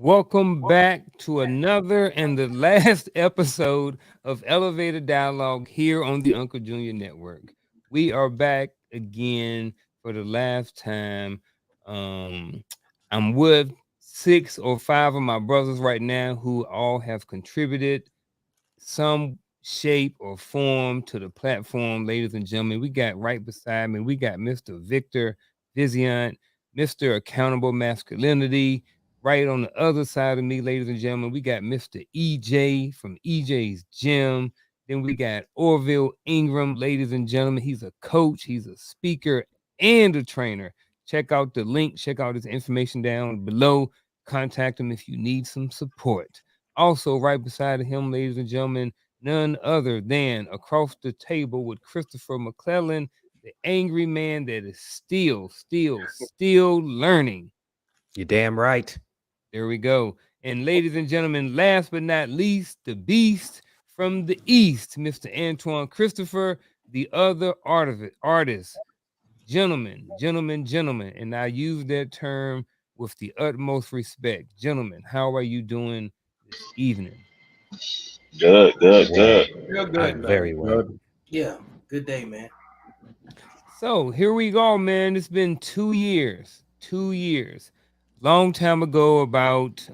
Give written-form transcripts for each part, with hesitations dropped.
Welcome back to another and the last episode of Elevator Dialogue here on the Unkle Junior Network. We are back again for the last time. Um, I'm with 6 or 5 of my brothers right now who all have contributed some shape or form to the platform, ladies and gentlemen. We got right beside me, we got Mr. Victor Viziant, Mr. Accountable Masculinity. Right on the other side of me, ladies and gentlemen, we got Mr. EJ from EJ's Gym. Then we got Orville Ingram, ladies and gentlemen. He's a coach, he's a speaker, and a trainer. Check out the link, check out his information down below. Contact him if you need some support. Also, right beside him, ladies and gentlemen, none other than across the table with Christopher McClellan, the angry man that is still learning. You're damn right. There we go. And ladies and gentlemen, last but not least, the beast from the east, Mr. Antoine Christopher, the other artist. Gentlemen, and I use that term with the utmost respect. Gentlemen, how are you doing this evening? Good, good, Well, good. Real good, I'm man. very well. Good. Yeah, good day, man. So here we go, man. It's been 2 years. 2 years. Long time ago, about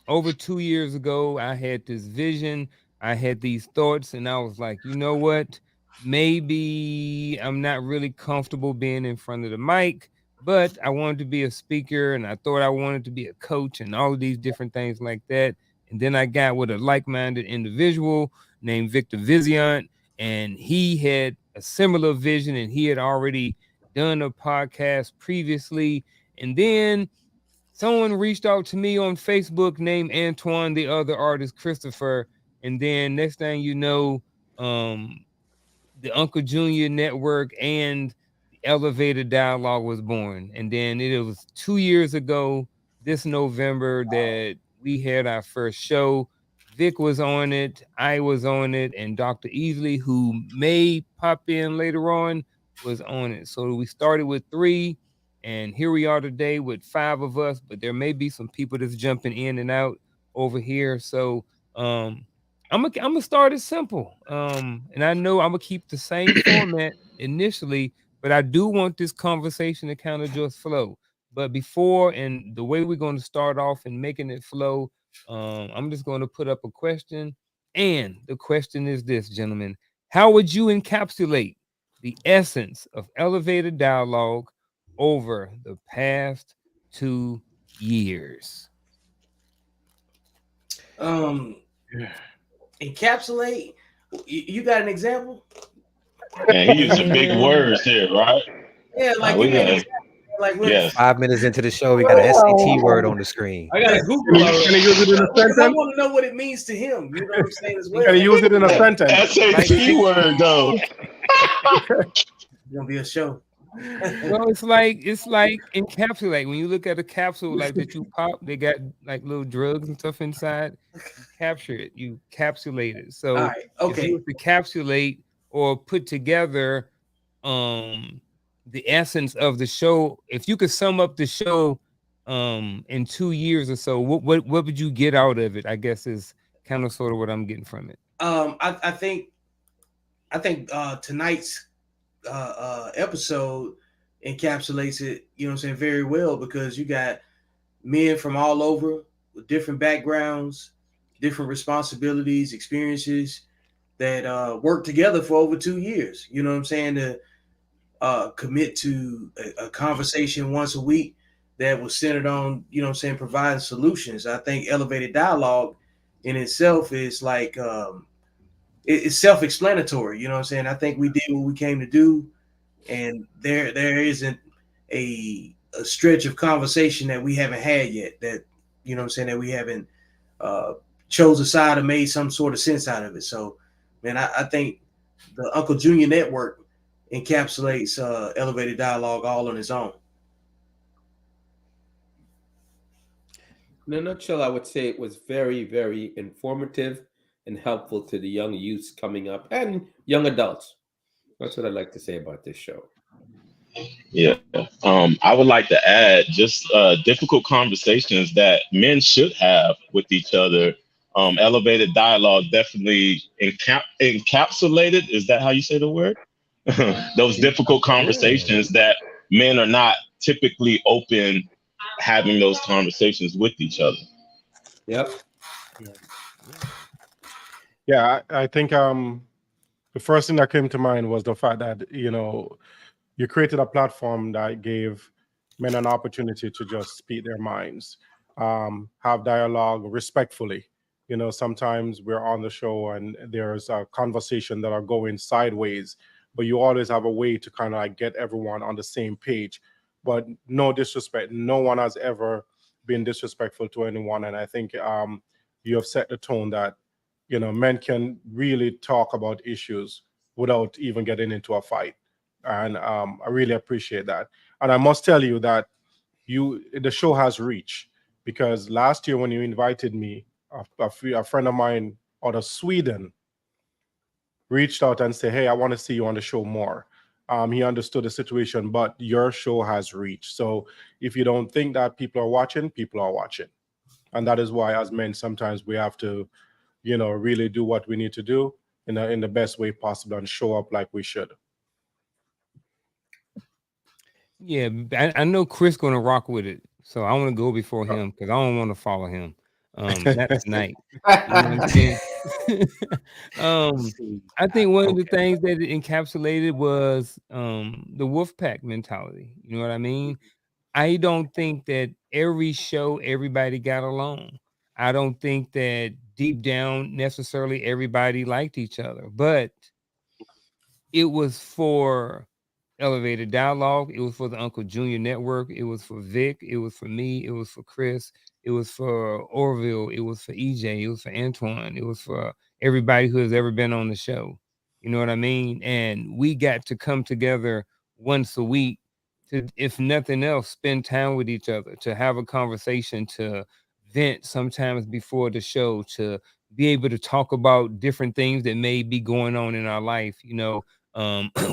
over 2 years ago, I had this vision. I had these thoughts, and I was like, you know what? Maybe I'm not really comfortable being in front of the mic, but I wanted to be a speaker, and I thought I wanted to be a coach, and all of these different things like that. And then I got with a like-minded individual named Victor Viziant, and he had a similar vision, and he had already done a podcast previously. And then someone reached out to me on Facebook named Antoine, the other artist, Christopher. And then next thing you know, the Unkle Junior Network and the Elevator Dialogue was born. And then it was 2 years ago, this November, that we had our first show. Vic was on it, I was on it, and Dr. Easley, who may pop in later on, was on it. So we started with 3, and here we are today with 5 of us, but there may be some people that's jumping in and out over here. So I'm gonna start it simple. And I know I'm gonna keep the same format initially, but I do want this conversation to kind of just flow. But before and the way we're going to start off and making it flow, I'm just going to put up a question. And the question is this, gentlemen: how would you encapsulate the essence of elevated dialogue over the past 2 years? Encapsulate. You got an example? Man, he using big words here, right? Yeah, like We give me an got example. Like what? yes. 5 minutes into the show, we got an SAT word on the screen. I gotta Google Can you use it in a because I sentence? want to know what it means to him. You know what I'm saying as well. Can you use it in a sentence? SAT word though. It's gonna be a show. Well, it's like encapsulate. When you look at a capsule like that you pop, they got like little drugs and stuff inside. You capture it, you capsulate it. So All right. if Okay. you were to capsulate or put together the essence of the show, if you could sum up the show in 2 years or so, what would you get out of it? I guess is kind of sort of what I'm getting from it. I think tonight's episode encapsulates it, you know what I'm saying, very well, because you got men from all over with different backgrounds, different responsibilities, experiences that work together for over 2 years. You know what I'm saying? To commit to a conversation once a week that was centered on, you know what I'm saying, providing solutions. I think elevated dialogue in itself is like it's self-explanatory. You know what I'm saying? I think we did what we came to do, and there isn't a stretch of conversation that we haven't had yet, that, you know what I'm saying, that we haven't chose a side or made some sort of sense out of it. So, man, I think the Unkle Junior Network encapsulates elevated dialogue all on its own. In a nutshell, I would say it was very, very informative and helpful to the young youths coming up and young adults. That's what I'd like to say about this show. Yeah. I would like to add just difficult conversations that men should have with each other. Elevated dialogue definitely encapsulated. Is that how you say the word? Those difficult conversations that men are not typically open having those conversations with each other. Yep. Yeah, I think the first thing that came to mind was the fact that, you know, you created a platform that gave men an opportunity to just speak their minds, have dialogue respectfully. You know, sometimes we're on the show and there's a conversation that are going sideways, but you always have a way to kind of like get everyone on the same page. But no disrespect, no one has ever been disrespectful to anyone, and I think you have set the tone that, you know, men can really talk about issues without even getting into a fight, and I really appreciate that. And I must tell you that the show has reach, because last year when you invited me, a friend of mine out of Sweden reached out and said, "Hey, I want to see you on the show more." He understood the situation, but your show has reach. So if you don't think that people are watching, and that is why, as men, sometimes we have to, you know, really do what we need to do in the best way possible and show up like we should. Yeah, I know Chris gonna rock with it, so I want to go before him because I don't want to follow him. Not tonight. You know what I'm saying? I think one of the things that it encapsulated was the wolf pack mentality. You know what I mean? I don't think that every show everybody got along. I don't think that deep down necessarily everybody liked each other, but it was for elevated dialogue. It was for the Unkle Junior Network. It was for Vic. It was for me. It was for Chris. It was for Orville. It was for EJ. It was for Antoine. It was for everybody who has ever been on the show. You know what I mean? And we got to come together once a week to, if nothing else, spend time with each other, to have a conversation, to vent sometimes before the show, to be able to talk about different things that may be going on in our life. You know,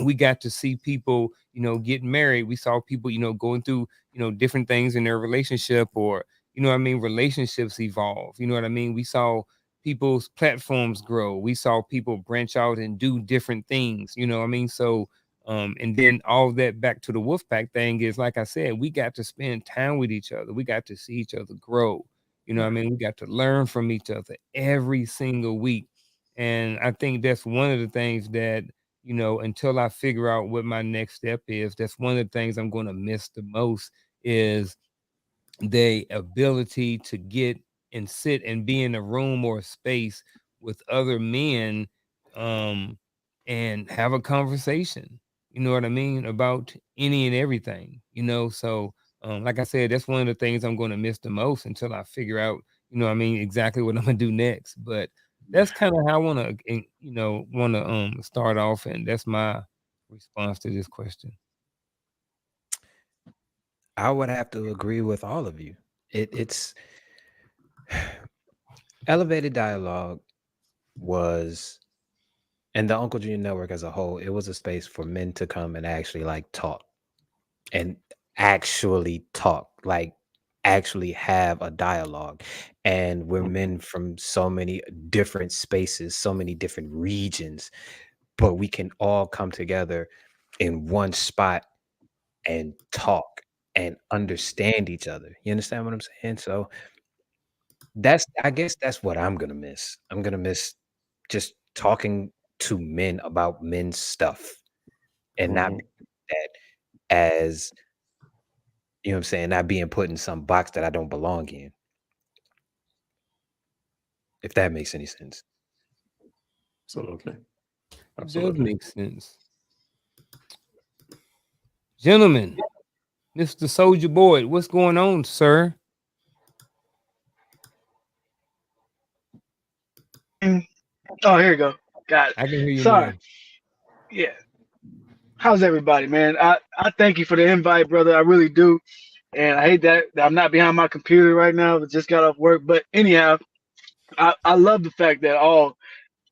we got to see people, you know, get married. We saw people, you know, going through, you know, different things in their relationship, or, you know what I mean, relationships evolve. You know what I mean? We saw people's platforms grow. We saw people branch out and do different things, you know what I mean? So, and then all that back to the Wolfpack thing is, like I said, we got to spend time with each other. We got to see each other grow. You know what I mean? We got to learn from each other every single week. And I think that's one of the things that, you know, until I figure out what my next step is, that's one of the things I'm going to miss the most, is the ability to get and sit and be in a room or a space with other men, um, and have a conversation. You know what I mean? About any and everything, you know. So like I said, that's one of the things I'm going to miss the most until I figure out, you know what I mean, exactly what I'm gonna do next. But that's kind of how I want to, you know, want to start off, and that's my response to this question. I would have to agree with all of you. It's elevated dialogue was, and the Uncle Junior Network as a whole, it was a space for men to come and actually like talk, and actually talk, like actually have a dialogue. And we're men from so many different spaces, so many different regions, but we can all come together in one spot and talk and understand each other. You understand what I'm saying? So I guess that's what I'm gonna miss. I'm gonna miss just talking to men about men's stuff, and not that as, you know what I'm saying, not being put in some box that I don't belong in. If that makes any sense. Absolutely. It does make sense. Gentlemen, Mr. Soldier Boy, what's going on, sir? Oh, here you go. Got it. I can hear you Sorry. now. Yeah. How's everybody, man? I thank you for the invite, brother. I really do. And I hate that I'm not behind my computer right now. I just got off work. But anyhow, I love the fact that all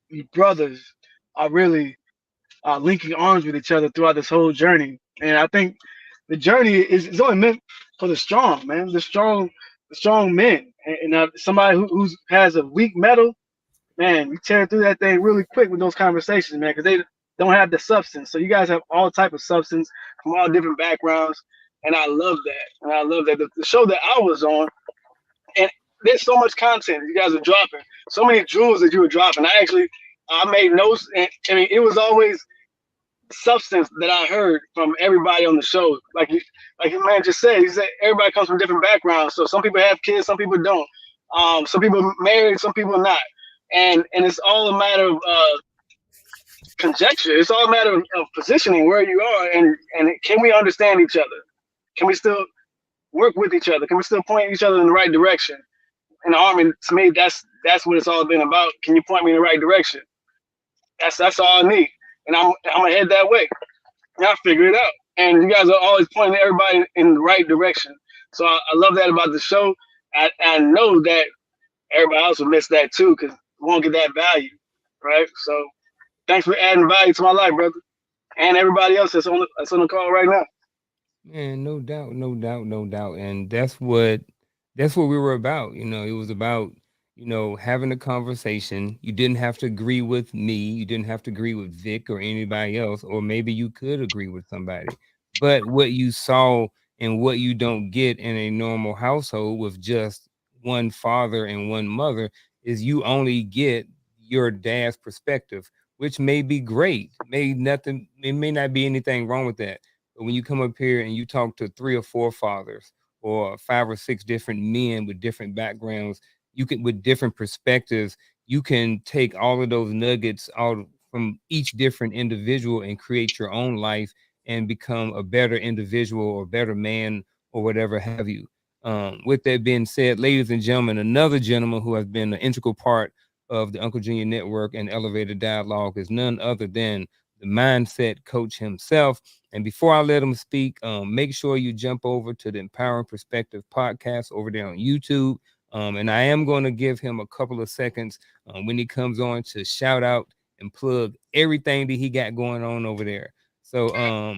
you brothers are really linking arms with each other throughout this whole journey. And I think the journey is only meant for the strong, man. The strong men. And somebody who has a weak metal, man, you tear through that thing really quick with those conversations, man, because they don't have the substance. So you guys have all type of substance from all different backgrounds, and I love that. And I love that the show that I was on, and there's so much content you guys are dropping, so many jewels that you were dropping. I made notes, and I mean, it was always substance that I heard from everybody on the show. Like your man just said, he said everybody comes from different backgrounds. So some people have kids, some people don't. Some people married, some people not. And it's all a matter of conjecture. It's all a matter of positioning where you are, and can we understand each other? Can we still work with each other? Can we still point each other in the right direction? And Armin, to me, that's what it's all been about. Can you point me in the right direction? That's all I need, and I'm gonna head that way. And I'll figure it out. And you guys are always pointing everybody in the right direction. So I love that about the show. I know that everybody else will miss that too because we won't get that value, right? So thanks for adding value to my life, brother, and everybody else that's on the call right now. Man, no doubt, no doubt, no doubt. And that's what we were about. It was about, having a conversation. You didn't have to agree with me. You didn't have to agree with Vic or anybody else, or maybe you could agree with somebody. But what you saw and what you don't get in a normal household with just one father and one mother is you only get your dad's perspective, which may be great. It may not be anything wrong with that. But when you come up here and you talk to 3 or 4 fathers or 5 or 6 different men with different backgrounds, you can with different perspectives, you can take all of those nuggets out from each different individual and create your own life and become a better individual or better man or whatever have you. With that being said, ladies and gentlemen, another gentleman who has been an integral part of the Unkle Junior Network and Elevated Dialogue is none other than the mindset coach himself. And before I let him speak, make sure you jump over to the Empowering Perspective podcast over there on YouTube. And I am going to give him a couple of seconds when he comes on to shout out and plug everything that he got going on over there. So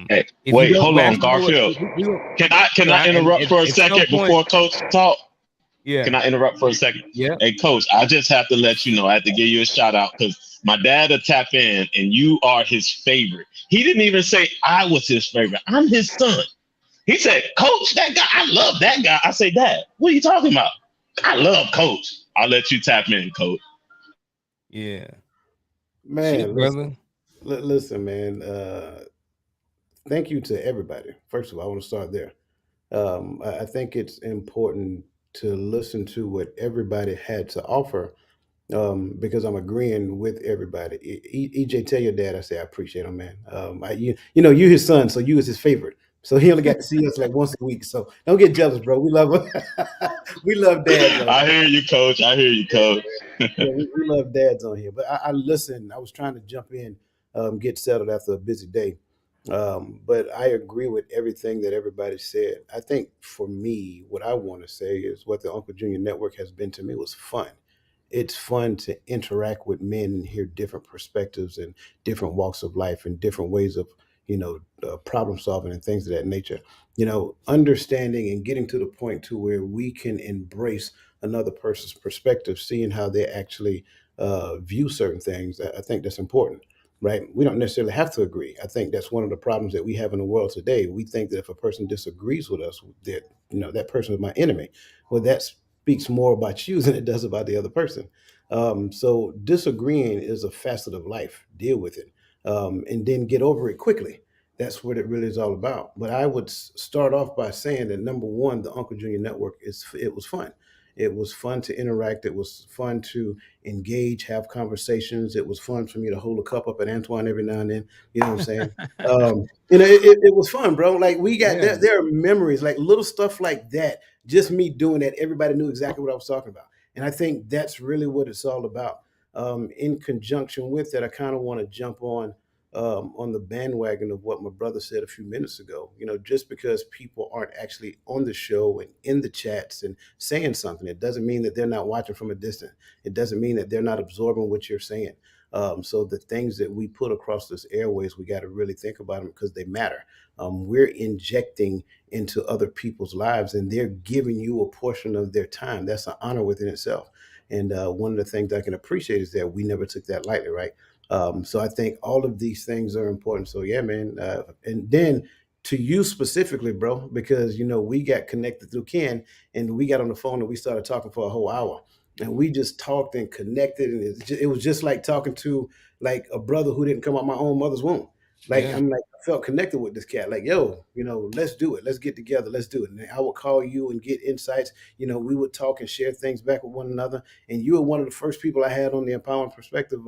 Hey, if you wait, don't, hold well, on, actually, you know what? Garfield. Can I interrupt for a At some second point, before Coach talk? yeah, Can I interrupt for a second? yeah. Hey, Coach, I just have to let you know, I have to give you a shout out because my dad will tap in and you are his favorite. He didn't even say I was his favorite. I'm his son. He said, Coach, that guy, I love that guy. I say, Dad, what are you talking about? I love Coach. I'll let you tap in, Coach. Yeah. Man, Shit, brother. listen, man. Thank you to everybody. First of all, I want to start there. I think it's important to listen to what everybody had to offer because I'm agreeing with everybody. EJ, tell your dad I say I appreciate him, man. You his son, so you was his favorite. So he only got to see us like once a week. So don't get jealous, bro. We love him. We love dads on I here. hear you, Coach. I hear you, Coach. Yeah, we love dads on here. But I listen. I was trying to jump in, get settled after a busy day. But I agree with everything that everybody said. I think for me, what I want to say is what the Uncle Junior Network has been to me was fun. It's fun to interact with men and hear different perspectives and different walks of life and different ways of problem solving and things of that nature. Understanding and getting to the point to where we can embrace another person's perspective, seeing how they actually view certain things. I think that's important, right? We don't necessarily have to agree. I think that's one of the problems that we have in the world today. We think that if a person disagrees with us, that that person is my enemy. Well, that speaks more about you than it does about the other person. So disagreeing is a facet of life. Deal with it, and then get over it quickly. That's what it really is all about. But I would start off by saying that number one, the Uncle Junior Network it was fun. It was fun to interact. It was fun to engage, have conversations. It was fun for me to hold a cup up at Antoine every now and then. You know what I'm saying? It was fun, bro. Like we got Yeah. there are memories, like little stuff like that. Just me doing that, everybody knew exactly what I was talking about. And I think that's really what it's all about. In conjunction with that, I kind of want to jump on the bandwagon of what my brother said a few minutes ago. Just because people aren't actually on the show and in the chats and saying something, it doesn't mean that they're not watching from a distance. It doesn't mean that they're not absorbing what you're saying. So the things that we put across this airways, we got to really think about them because they matter. We're injecting into other people's lives, and they're giving you a portion of their time. That's an honor within itself. And one of the things I can appreciate is that we never took that lightly, right? So I think all of these things are important. So yeah, man. And then to you specifically, bro, because we got connected through Ken, and we got on the phone and we started talking for a whole hour, and we just talked and connected, and it was just like talking to like a brother who didn't come out my own mother's womb. Like Yeah. I'm like I felt connected with this cat. Like yo, let's do it. Let's get together. Let's do it. And I would call you and get insights. We would talk and share things back with one another. And you were one of the first people I had on the Empowering Perspective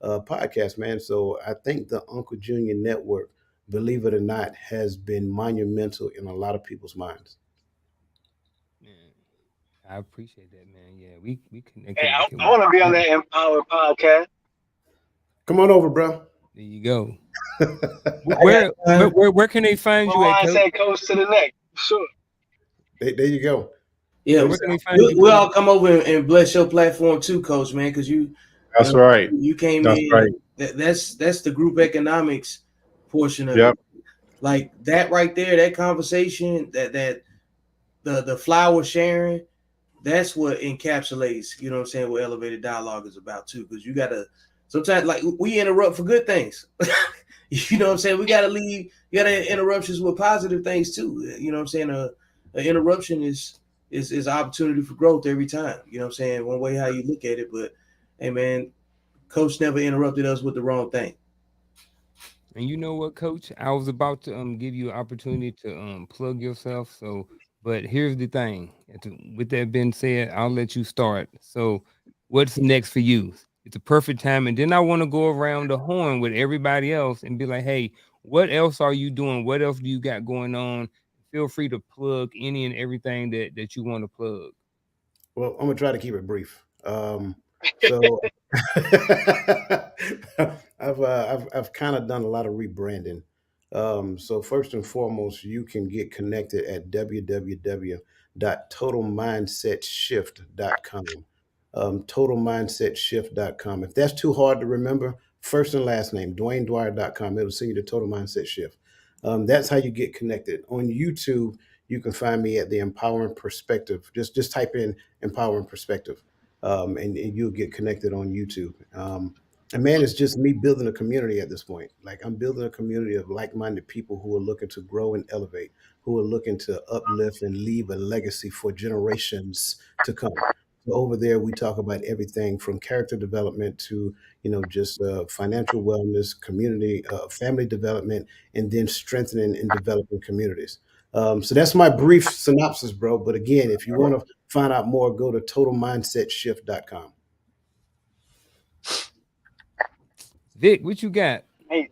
podcast, man. So I think the Unkle Junior Network, believe it or not, has been monumental in a lot of people's minds. Man, I appreciate that, man. Yeah, we Hey, connected. I want to be on that Empower podcast. Come on over, bro. There you go. got Where can they find you at, Coach? Mindset coach to the neck. Sure. There you go. Yeah, Where can they find you? we'll all come over and bless your platform too, Coach, man, because That's right. you came That's in. right. That's the group economics portion of Yep. it. Like that right there, that conversation, that the flower sharing, that's what encapsulates, what I'm saying, what elevated dialogue is about too. Because you gotta sometimes, like, we interrupt for good things. You know what I'm saying? We gotta leave. You gotta interruptions with positive things too. You know what I'm saying? An interruption is an opportunity for growth every time. You know what I'm saying? One way how you look at it, but hey, man, Coach never interrupted us with the wrong thing. And you know what, Coach? I was about to give you an opportunity to plug yourself. So, but here's the thing. With that being said, I'll let you start. So, what's next for you? It's a perfect time, and then I want to go around the horn with everybody else and be like, "Hey, what else are you doing? What else do you got going on?" Feel free to plug any and everything that you want to plug. Well, I'm gonna try to keep it brief. So I've kind of done a lot of rebranding. So first and foremost, you can get connected at www.totalmindsetshift.com. Totalmindsetshift.com. If that's too hard to remember, first and last name, DwayneDwyer.com. It'll send you to Total Mindset Shift. That's how you get connected. On YouTube, you can find me at the Empowering Perspective. Just type in Empowering Perspective, and you'll get connected on YouTube. And man, it's just me building a community at this point. Like I'm building a community of like-minded people who are looking to grow and elevate, who are looking to uplift and leave a legacy for generations to come. So over there, we talk about everything from character development to just financial wellness, community, family development, and then strengthening and developing communities. So that's my brief synopsis, bro. But again, if you want to find out more, go to totalmindsetshift.com. Vic, what you got? Hey,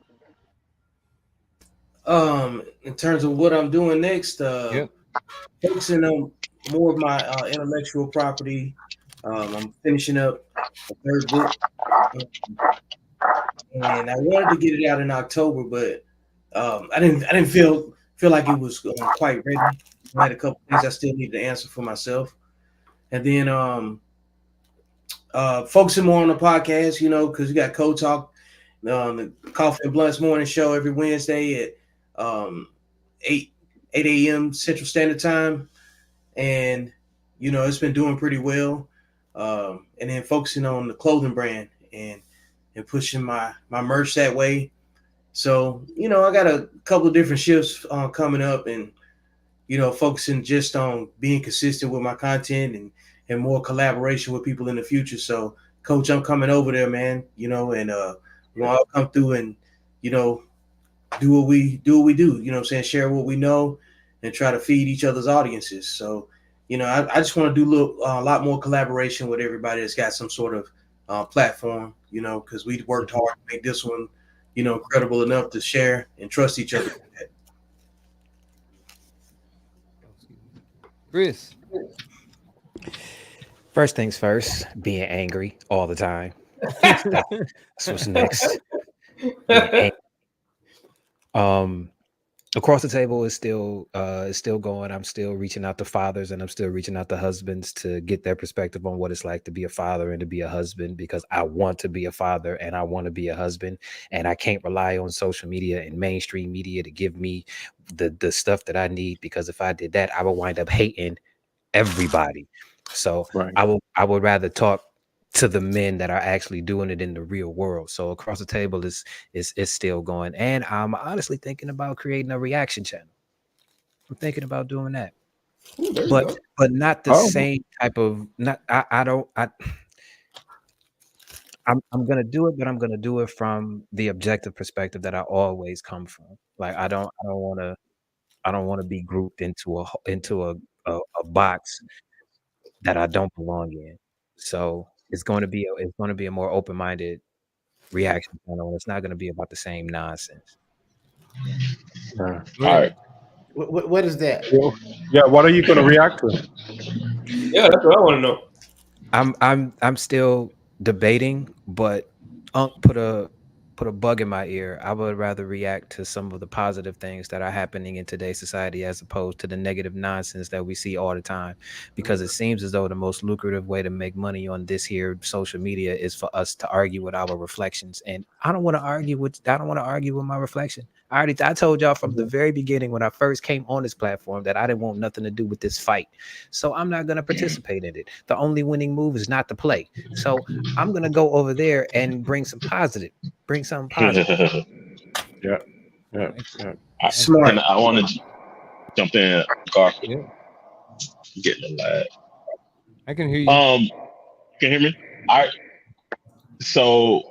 In terms of what I'm doing next, Yep. focusing on more of my intellectual property. I'm finishing up a third book, and I wanted to get it out in October, but I didn't feel like it was quite ready. I had a couple things I still need to answer for myself, and then focusing more on the podcast, because you got Code Talk, the Coffee and Blunts morning show every Wednesday at 8 a.m. Central Standard Time, and it's been doing pretty well. And then focusing on the clothing brand and pushing my merch that way. So I got a couple of different shifts coming up, and focusing just on being consistent with my content and more collaboration with people in the future. So, Coach, I'm coming over there, man. And I'll come through and do what we do. What I'm saying, share what we know and try to feed each other's audiences. So, I just want to do a lot more collaboration with everybody that's got some sort of platform. Because we worked hard to make this one, credible enough to share and trust each other. Chris. First things first, being angry all the time. That's what's next. Being angry. across the table is still going. I'm still reaching out to fathers, and I'm still reaching out to husbands to get their perspective on what it's like to be a father and to be a husband, because I want to be a father and I want to be a husband, and I can't rely on social media and mainstream media to give me the stuff that I need, because if I did that, I would wind up hating everybody. So Right. I would rather talk to the men that are actually doing it in the real world. So across the table is still going, and I'm honestly thinking about creating a reaction channel. I'm thinking about doing that, Ooh, there you but go. not the Oh, same type of. Not I don't. I'm gonna do it, but I'm gonna do it from the objective perspective that I always come from. Like I don't want to be grouped into a box that I don't belong in. So it's going to be a more open-minded reaction channel, and it's not going to be about the same nonsense. yeah. All right. What is that? Yeah, what are you going to react to? Yeah, that's what I want to know. I'm still debating, but Unc put a bug in my ear. I would rather react to some of the positive things that are happening in today's society as opposed to the negative nonsense that we see all the time, because it seems as though the most lucrative way to make money on this here social media is for us to argue with our reflections, and I don't want to argue with my reflection. I told y'all from the very beginning when I first came on this platform that I didn't want nothing to do with this fight. So I'm not going to participate in it. The only winning move is not to play. So I'm going to go over there and bring something positive. Yeah. Smart. And I want to jump in, Garfield. Yeah, Getting the lag. I can hear you. Can you hear me? All right. So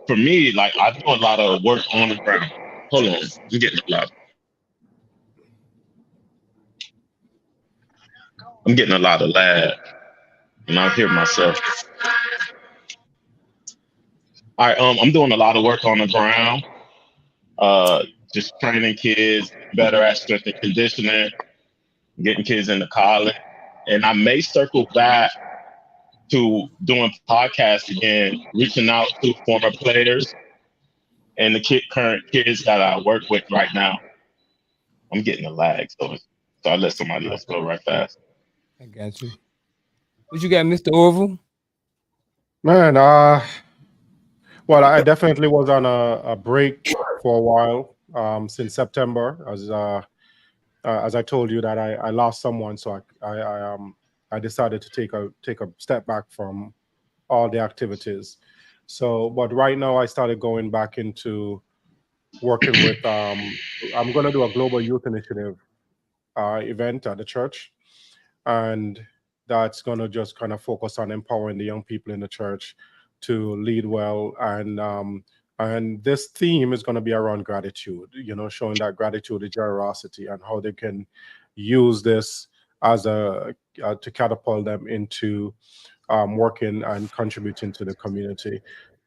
for me, like I do a lot of work on the ground. Hold on, I'm getting a lot. I'm getting a lot of lag, and I hear myself. All right. I'm doing a lot of work on the ground. Just training kids better at strength and conditioning, getting kids into college, and I may circle back to doing podcasts again, reaching out to former players and the current kids that I work with right now. I'm getting a lag, so I let somebody else go right fast. I got you. What you got, Mr. Orville? Man, well, I definitely was on a break for a while since September, as I told you that I lost someone, so I decided to take a step back from all the activities. So, but right now I started going back into working with. I'm going to do a global youth initiative event at the church, and that's going to just kind of focus on empowering the young people in the church to lead well, and this theme is going to be around gratitude, showing that gratitude is generosity and how they can use this as to catapult them into working and contributing to the community.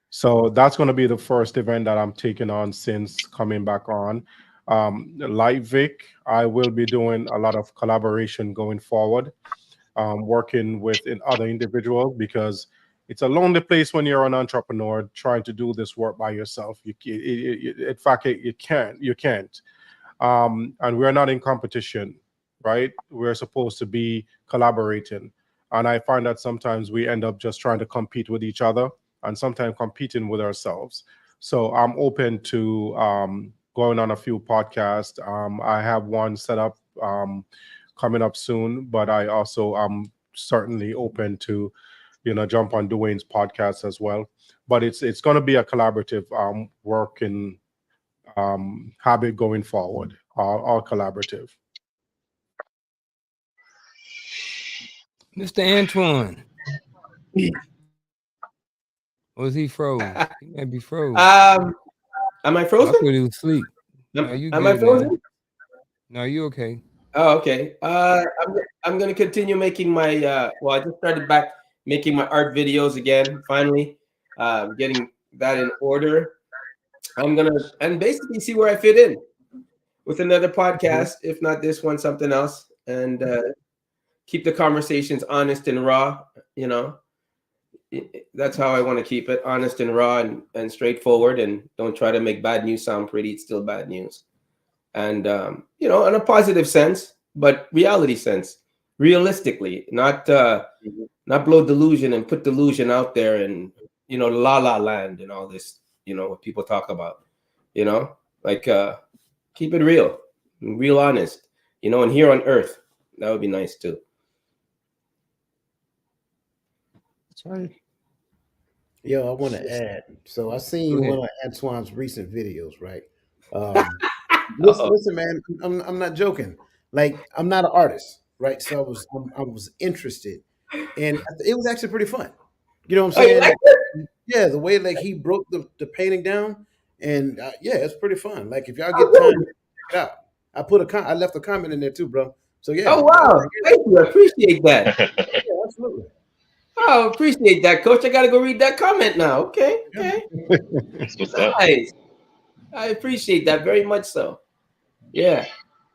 So that's going to be the first event that I'm taking on since coming back on. Like Vic, I will be doing a lot of collaboration going forward, working with other individuals, because it's a lonely place when you're an entrepreneur trying to do this work by yourself. In fact, you can't. And we're not in competition, right? We're supposed to be collaborating. And I find that sometimes we end up just trying to compete with each other and sometimes competing with ourselves. So I'm open to going on a few podcasts. I have one set up coming up soon, but I also am certainly open to, jump on Dwayne's podcast as well. But it's going to be a collaborative working habit going forward, all collaborative. Mr. Antoine. Was he froze? He might be froze. Am I Oh, I frozen? thought he was asleep. No, you Am I good, frozen? man. No, you okay. Oh, okay. I'm going to continue making my. Well, I just started back making my art videos again. Finally, getting that in order. I'm gonna and basically see where I fit in with another podcast, if not this one, something else, and keep the conversations honest and raw. That's how I want to keep it, honest and raw and straightforward, and don't try to make bad news sound pretty. It's still bad news. and you know, in a positive sense, but reality sense, realistically, not blow delusion and put delusion out there, and you know, la la land and all this, you know, what people talk about, you know, like keep it real honest, you know, and here on earth, that would be nice too. That's right. Yo, I want to add. So I seen one of Antoine's recent videos, right? Listen, man, I'm not joking. Like, I'm not an artist, right? So I was interested, and it was actually pretty fun. You know what I'm Oh, you saying? like it? Yeah, the way like he broke the painting down, and yeah, it's pretty fun. Like if y'all Oh, get time, good. check it out. I left a comment in there too, bro. So yeah, Oh, wow, thank you, I appreciate that. yeah, absolutely. Oh, appreciate that, coach. I gotta go read that comment now. Okay, Yeah. okay. That's what's up. Nice. I appreciate that very much so. Yeah.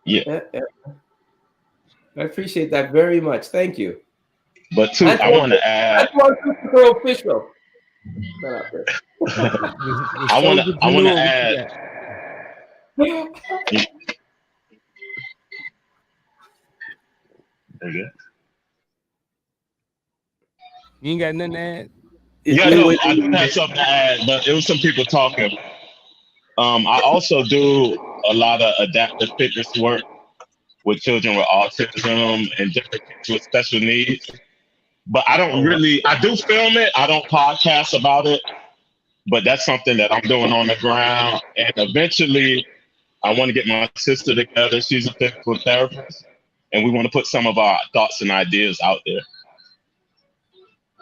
Yeah. Yeah. I appreciate that very much. Thank you. But too, I Antoine, want to add. Antoine Christopher official. Not out there. The I want to soldierpreneur, what add. you got? Okay. You ain't got nothing to add? Yeah, no, I do have something to add, but it was some people talking. I also do a lot of adaptive fitness work with children with autism and different kids with special needs. But I don't really, I do film it. I don't podcast about it, but that's something that I'm doing on the ground. And eventually, I want to get my sister together. She's a physical therapist, and we want to put some of our thoughts and ideas out there.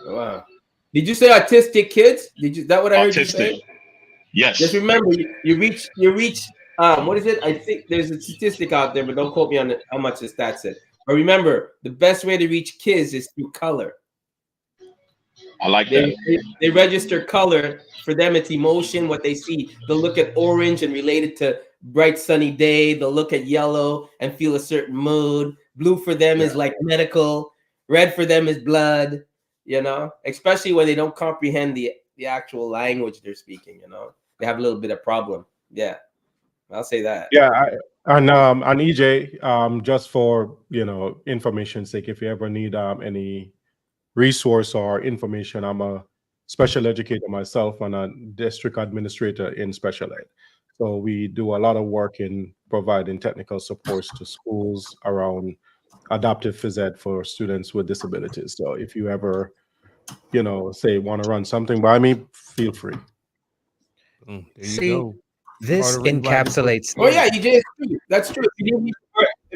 Wow. Did you say autistic kids? That what I heard you say? Autistic. Yes. Just remember, you reach. What is it? I think there's a statistic out there, but don't quote me on how much the stat said. But remember, the best way to reach kids is through color. I like that. They register color. For them, it's emotion, what they see. They'll look at orange and relate it to bright sunny day. They'll look at yellow and feel a certain mood. Blue for them is like medical. Red for them is blood. You know, especially when they don't comprehend the actual language they're speaking. You know, they have a little bit of problem. Yeah, I'll say that. Yeah, and EJ, just for information's sake, if you ever need any resource or information, I'm a special educator myself and a district administrator in special ed. So we do a lot of work in providing technical supports to schools around adaptive phys ed for students with disabilities. So if you ever, say want to run something by me, feel free. There you See, go. this encapsulates. Oh yeah, EJ, that's true. If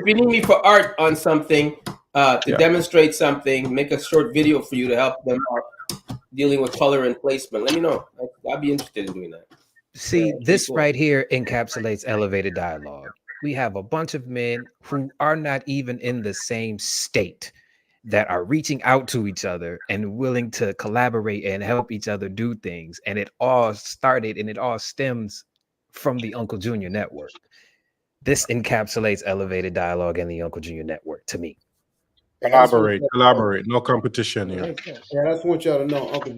you need me for art on something, to demonstrate something, make a short video for you to help them out dealing with color and placement, let me know. I'd be interested in doing that. See, this right here encapsulates elevated dialogue. We have a bunch of men who are not even in the same state that are reaching out to each other and willing to collaborate and help each other do things. And it all started and it all stems from the Unkle Junior Network. This encapsulates elevated dialogue and the Unkle Junior Network to me. Collaborate, no competition here. Yeah, I just want y'all to know Uncle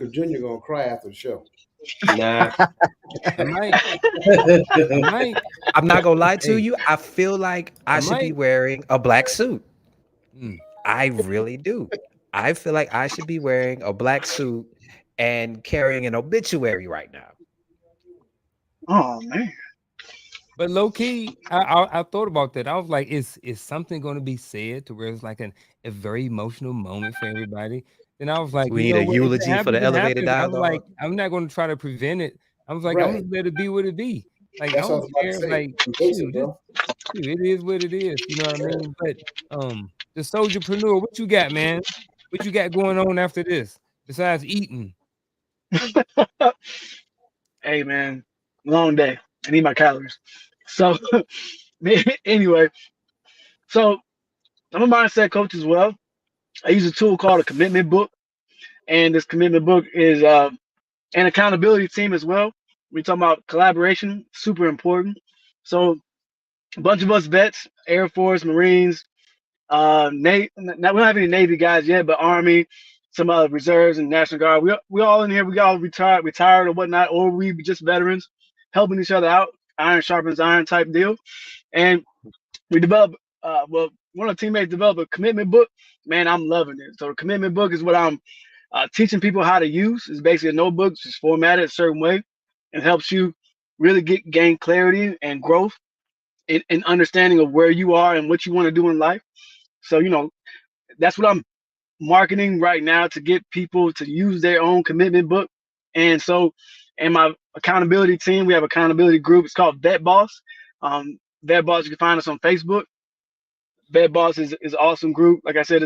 Junior gonna cry after the show. Nah. I might. I'm not gonna lie to you. I feel like I should be wearing a black suit. I really do. I feel like I should be wearing a black suit and carrying an obituary right now. Oh man. But low key, I thought about that. I was like, is something going to be said to where it's like a very emotional moment for everybody? And I was like, we need a eulogy for the elevated dialogue. I was like, I'm not going to try to prevent it. I was like, I'm going to let it be what it be. Like, I don't care. Like, shoot, it is what it is. You know what I mean? But the soldierpreneur, what you got, man? What you got going on after this besides eating? Hey man, long day. I need my calories. So anyway, so I'm a mindset coach as well. I use a tool called a commitment book, and this commitment book is an accountability team as well. We talking about collaboration, super important. So a bunch of us vets, Air Force, Marines, Navy. We don't have any Navy guys yet, but Army, some reserves and National Guard. We all in here. We all retired or whatnot, or we just veterans helping each other out. iron sharpens iron type deal. And we developed, one of the teammates developed a commitment book. Man, I'm loving it. So the commitment book is what I'm teaching people how to use. It's basically a notebook, just formatted a certain way. It helps you really gain clarity and growth in understanding of where you are and what you want to do in life. So, that's what I'm marketing right now, to get people to use their own commitment book. And so, and my accountability team, we have accountability group. It's called Vet Boss. Vet Boss, you can find us on Facebook. Vet Boss is an awesome group. Like I said,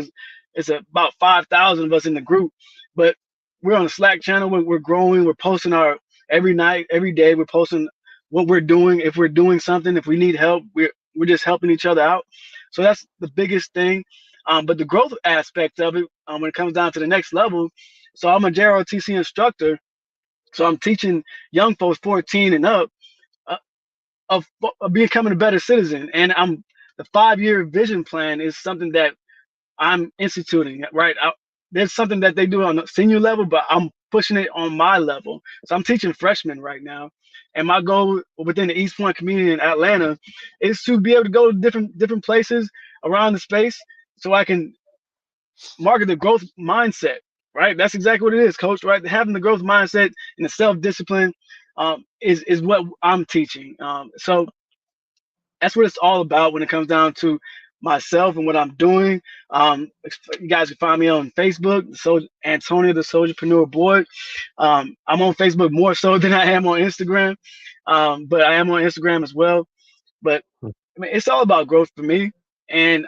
it's about 5,000 of us in the group, but we're on the Slack channel. We're growing. We're posting every night, every day. We're posting what we're doing. If we're doing something, if we need help, we're just helping each other out. So that's the biggest thing. But the growth aspect of it, when it comes down to the next level, so I'm a JROTC instructor. So I'm teaching young folks 14 and up uh, of becoming a better citizen. And the 5-year vision plan is something that I'm instituting, right? There's something that they do on the senior level, but I'm pushing it on my level. So I'm teaching freshmen right now. And my goal within the East Point community in Atlanta is to be able to go to different places around the space so I can market the growth mindset, right? That's exactly what it is, coach, right? Having the growth mindset and the self-discipline is what I'm teaching. So that's what it's all about when it comes down to myself and what I'm doing. You guys can find me on Facebook, Antonio the Soldierpreneur Boy. I'm on Facebook more so than I am on Instagram, but I am on Instagram as well. But I mean, it's all about growth for me. And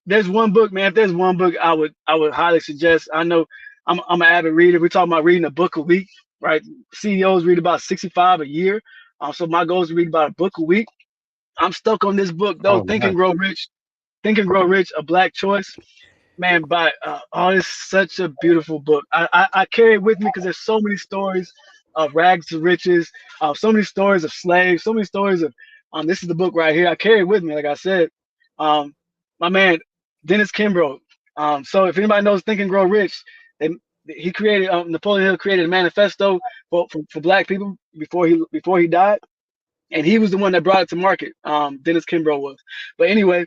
there's one book, man. If there's one book I would highly suggest. I know I'm an avid reader. We're talking about reading a book a week, right? CEOs read about 65 a year. So my goal is to read about a book a week. I'm stuck on this book though, Oh, Think nice. and Grow Rich. Think and Grow Rich, A Black Choice. Man, it's such a beautiful book. I carry it with me because there's so many stories of rags to riches, so many stories of slaves, so many stories of this is the book right here. I carry it with me, like I said. My man, Dennis Kimbrough. So if anybody knows Think and Grow Rich, he created Napoleon Hill created a manifesto for black people before he died. And he was the one that brought it to market. Dennis Kimbrough was. But anyway,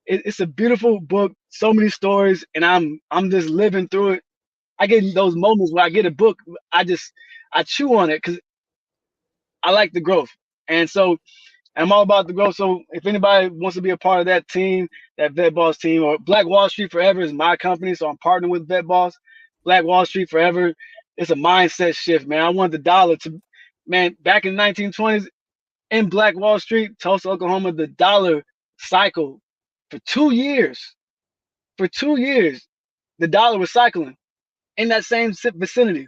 it's a beautiful book. So many stories, and I'm just living through it. I get those moments where I get a book, I chew on it because I like the growth, and so I'm all about the growth. So if anybody wants to be a part of that team, that Vet Boss team, or Black Wall Street Forever is my company, so I'm partnering with Vet Boss. Black Wall Street Forever, it's a mindset shift, man. I want the dollar to, man. Back in the 1920s. In Black Wall Street, Tulsa, Oklahoma, the dollar cycled for 2 years. For 2 years, the dollar was cycling in that same vicinity.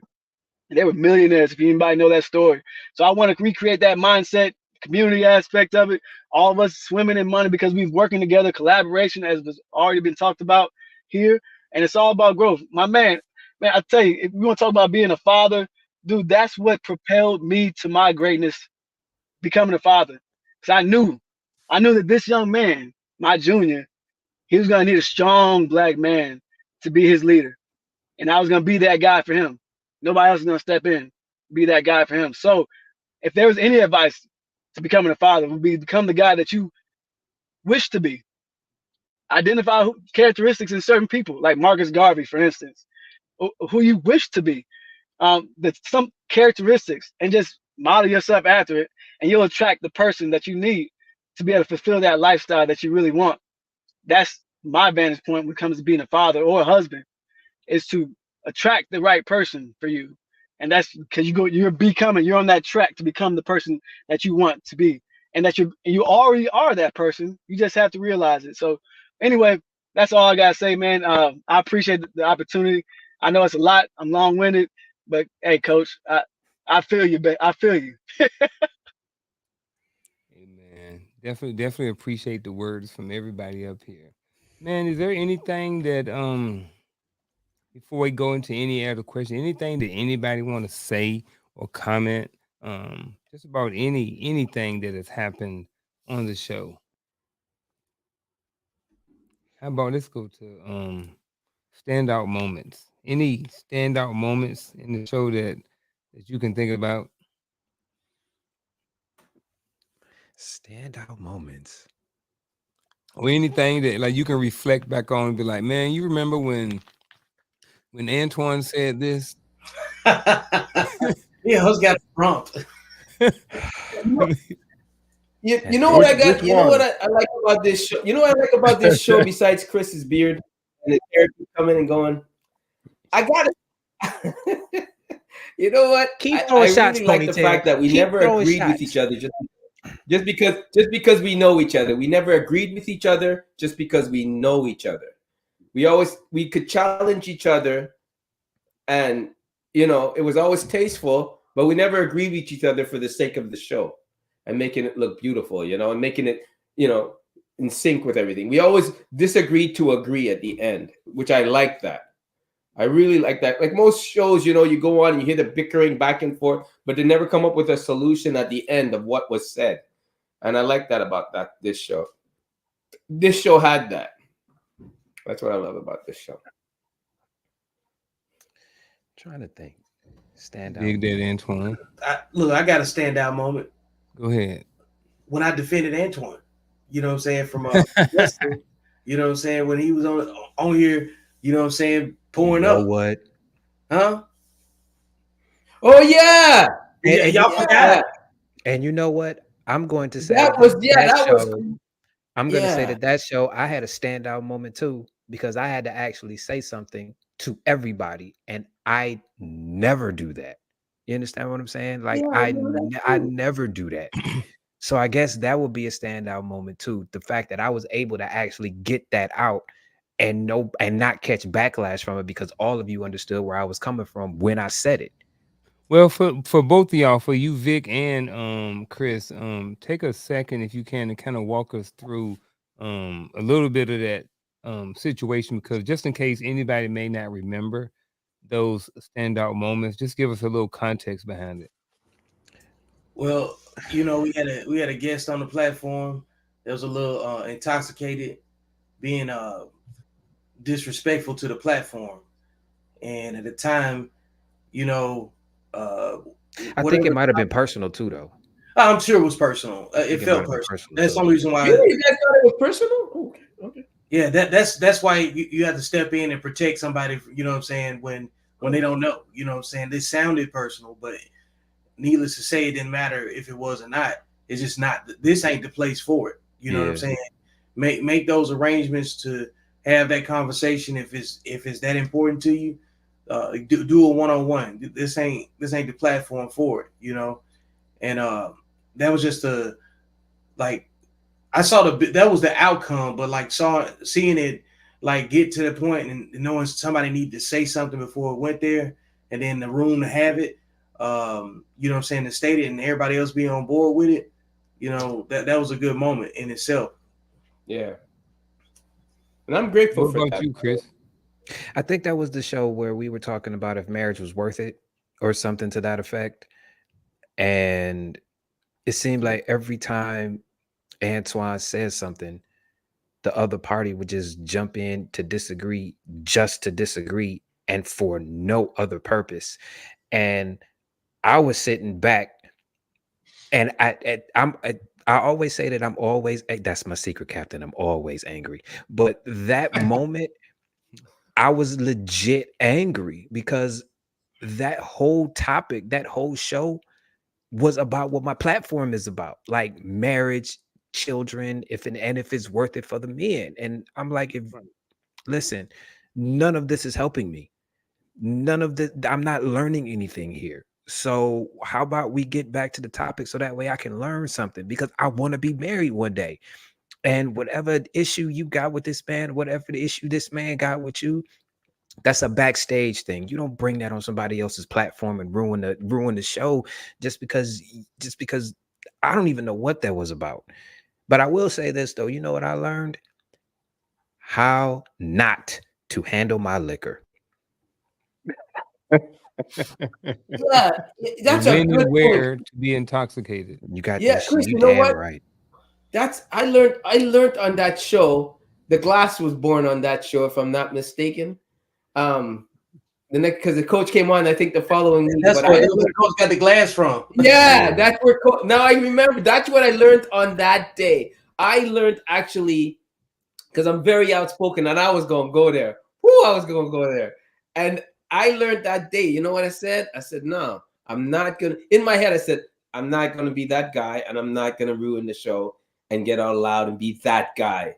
And they were millionaires, if anybody know that story. So I want to recreate that mindset, community aspect of it. All of us swimming in money because we're working together, collaboration, as has already been talked about here. And it's all about growth. Man, I tell you, if you want to talk about being a father, dude, that's what propelled me to my greatness, becoming a father. Because I knew that this young man, my junior, he was gonna need a strong black man to be his leader. And I was gonna be that guy for him. Nobody else is gonna step in, be that guy for him. So if there was any advice to becoming a father, it would be become the guy that you wish to be. Identify characteristics in certain people, like Marcus Garvey, for instance, who you wish to be. Some characteristics, and just model yourself after it, and you'll attract the person that you need to be able to fulfill that lifestyle that you really want. That's my vantage point when it comes to being a father or a husband, is to attract the right person for you. And that's because you're on that track to become the person that you want to be, and that you already are that person. You just have to realize it. So anyway, that's all I gotta say, man. I appreciate the opportunity. I know it's a lot. I'm long-winded, but hey, coach, I feel you, I feel you. Hey, man, definitely appreciate the words from everybody up here. Man, is there anything that before we go into any other question, anything that anybody want to say or comment just about anything that has happened on the show? How about let's go to standout moments. Any standout moments in the show that you can think about? Standout moments. or anything that like you can reflect back on and be like, man, you remember when Antoine said this? Yeah, who's got a prompt? You know what I got? Which You know what one? I like about this show? You know what I like about this show besides Chris's beard and the characters coming and going? I got it. You know what? Keep I throwing shots, really like the Ponytail. fact that we Keep never throwing agreed with shots. each other just because we know each other. We never agreed with each other just because we know each other. We could challenge each other, and you know it was always tasteful, but we never agreed with each other for the sake of the show and making it look beautiful, you know, and making it, you know, in sync with everything. We always disagreed to agree at the end, which I like that. I really like that. Like most shows, you know, you go on and you hear the bickering back and forth, but they never come up with a solution at the end of what was said. And I like that about this show. This show had that. That's what I love about this show. Trying to think. Standout. Dig that, Antoine. Look, I got a standout moment Go ahead. when I defended Antoine. You know what I'm saying? From wrestling. You know what I'm saying? When he was on here, you know what I'm saying, pouring You know up. what? Huh? Oh yeah. And Y'all forgot? And you know what? I'm going to say That was show. I'm going to say yeah. that show, I had a standout moment too, because I had to actually say something to everybody, and I never do that. You understand what I'm saying? Like Yeah, I never do that. So I guess that would be a standout moment too. The fact that I was able to actually get that out and not catch backlash from it, because all of you understood where I was coming from when I said it. Well, for both of y'all, for you, Vic and Chris, take a second if you can and kind of walk us through a little bit of that situation, because just in case anybody may not remember those standout moments, just give us a little context behind it. Well, you know, we had a guest on the platform that was a little intoxicated, being disrespectful to the platform. And at the time, you know, I think it might have been personal too, though. I'm sure it was personal. It felt personal. That's the only reason why. Really? You guys thought it was personal? Okay. Yeah, that's why you have to step in and protect somebody. You know what I'm saying? When they don't know. You know what I'm saying? This sounded personal, but needless to say, it didn't matter if it was or not. It's just not. This ain't the place for it. You know what I'm saying? Make those arrangements to have that conversation if it's that important to you. Do a one-on-one. This ain't the platform for it. You know, and that was just I saw that was the outcome, but like seeing it like get to the point and knowing somebody needed to say something before it went there, and then the room to have it, you know what I'm saying, to state it and everybody else being on board with it, you know, that was a good moment in itself. Yeah. And I'm grateful What for about that. you, Chris? I think that was the show where we were talking about if marriage was worth it or something to that effect. And it seemed like every time Antoine says something, the other party would just jump in to disagree, just to disagree, and for no other purpose. And I was sitting back, and I always say that I'm always, that's my secret, Captain, I'm always angry. But that moment, I was legit angry, because that whole topic, that whole show was about what my platform is about, like marriage, children, if it's worth it for the men. And I'm like, listen, none of this is helping me. None of this, I'm not learning anything here. So how about we get back to the topic so that way I can learn something, because I want to be married one day. And whatever issue you got with this man, whatever the issue this man got with you, that's a backstage thing. You don't bring that on somebody else's platform and ruin the show just because I don't even know what that was about. But I will say this though, you know what I learned? How not to handle my liquor. Yeah, that's a when good and where point. to be intoxicated. You got Yeah, that Chris, shit. you know Damn what? right. That's I learned on that show. The Glass was born on that show, if I'm not mistaken. the next, because the coach came on, I think the following week. That's But where the coach got the glass from. yeah, that's where. Now I remember. That's what I learned on that day. I learned actually because I'm very outspoken, and I was going to go there. I was going to go there, and I learned that day. You know what I said? I said, no, I'm not gonna. In my head, I said, I'm not gonna be that guy, and I'm not gonna ruin the show and get all loud and be that guy.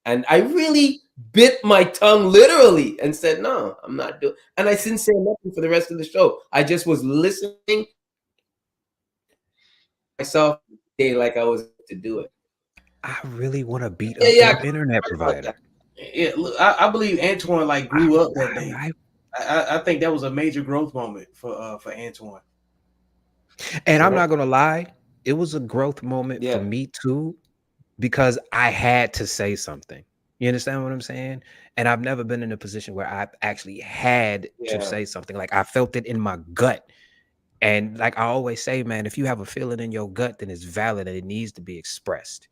And I really bit my tongue literally and said, no, I'm not doing. And I didn't say nothing for the rest of the show. I just was listening myself like I was to do it. I really want to beat up Yeah, your internet provider. Yeah, look, I believe Antoine like grew up that day. I think that was a major growth moment for Antoine. And I'm not gonna lie, it was a growth moment for me too, because I had to say something. You understand what I'm saying? And I've never been in a position where I actually had to say something. Like I felt it in my gut. And like I always say, man, if you have a feeling in your gut, then it's valid and it needs to be expressed.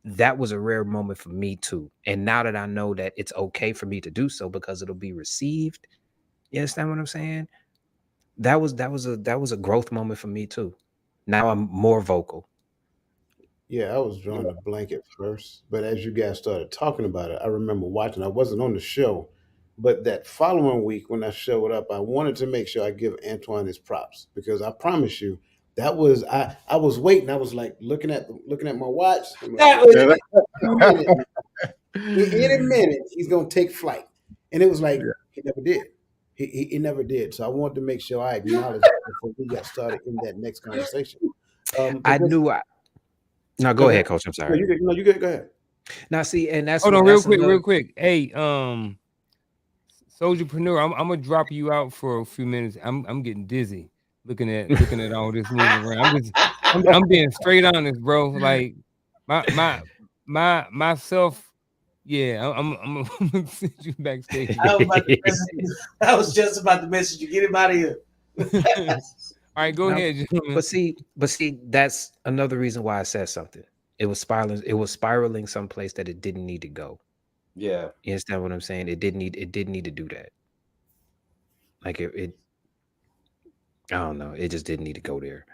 That was a rare moment for me too. And now that I know that it's okay for me to do so because it'll be received, you understand what I'm saying? That was a growth moment for me too. Now I'm more vocal. Yeah, I was drawing a blank at first, but as you guys started talking about it, I remember watching. I wasn't on the show, but that following week when I showed up, I wanted to make sure I give Antoine his props because I promise you, that was I was waiting. I was like looking at my watch. I'm like, in a minute, he's gonna take flight, and it was like he never did. He never did. So I wanted to make sure I acknowledged that before we got started in that next conversation. I knew I. No, go ahead, Coach. I'm sorry. No, you good. Go ahead. Now, see, and that's Hold what, on, that's real quick. Hey, Soldierpreneur, I'm gonna drop you out for a few minutes. I'm getting dizzy looking at all this moving around. I'm being straight honest, bro. Like myself. Yeah, I'm gonna send you backstage. I was just about to message you. Get him out of here. All right, go ahead, gentlemen. But see, that's another reason why I said something. It was spiraling someplace that it didn't need to go. Yeah. You understand what I'm saying? It didn't need to do that. Like it I don't know. It just didn't need to go there.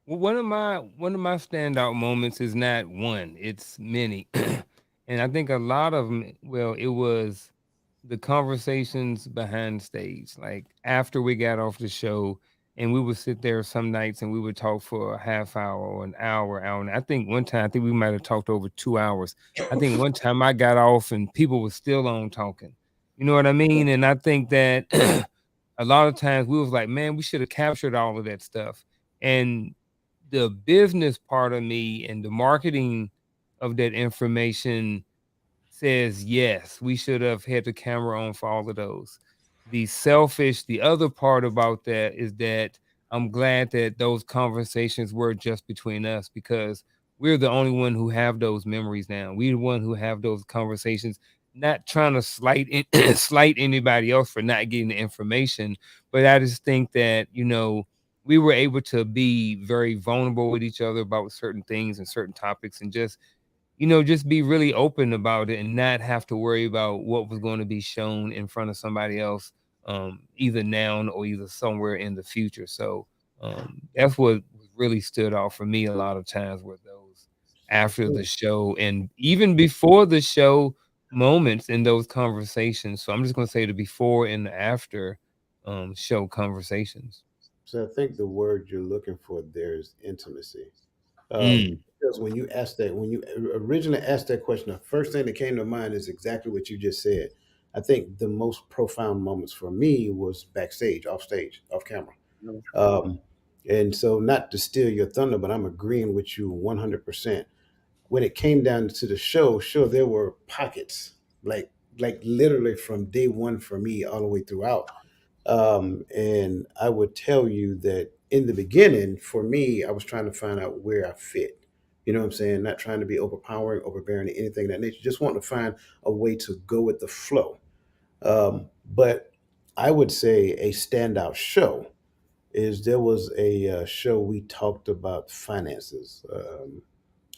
Well, one of my standout moments is not one; it's many, and I think a lot of them. Well, it was the conversations behind stage, like after we got off the show, and we would sit there some nights and we would talk for a half hour or an hour. And I think one time, I think we might have talked over 2 hours. I think one time I got off and people were still on talking. You know what I mean? And I think that a lot of times we was like, man, we should have captured all of that stuff. And the business part of me and the marketing of that information says yes, we should have had the camera on for all of those. The other part about that is that I'm glad that those conversations were just between us because we're the only one who have those memories now. We're the one who have those conversations, not trying to slight anybody else for not getting the information, but I just think that, we were able to be very vulnerable with each other about certain things and certain topics and just be really open about it and not have to worry about what was going to be shown in front of somebody else, either now or either somewhere in the future. So that's what really stood out for me a lot of times were those after the show and even before the show moments in those conversations. So I'm just going to say the before and the after show conversations. So I think the word you're looking for there is intimacy. Mm. Because when you originally asked that question, the first thing that came to mind is exactly what you just said. I think the most profound moments for me was backstage, off stage, off camera. Um, and so, not to steal your thunder, but I'm agreeing with you 100%. When it came down to the show, sure, there were pockets, like literally from day one for me all the way throughout. And I would tell you that in the beginning, for me, I was trying to find out where I fit. You know what I'm saying? Not trying to be overpowering, overbearing, anything of that nature. Just wanting to find a way to go with the flow. But I would say a standout show is there was a show we talked about finances.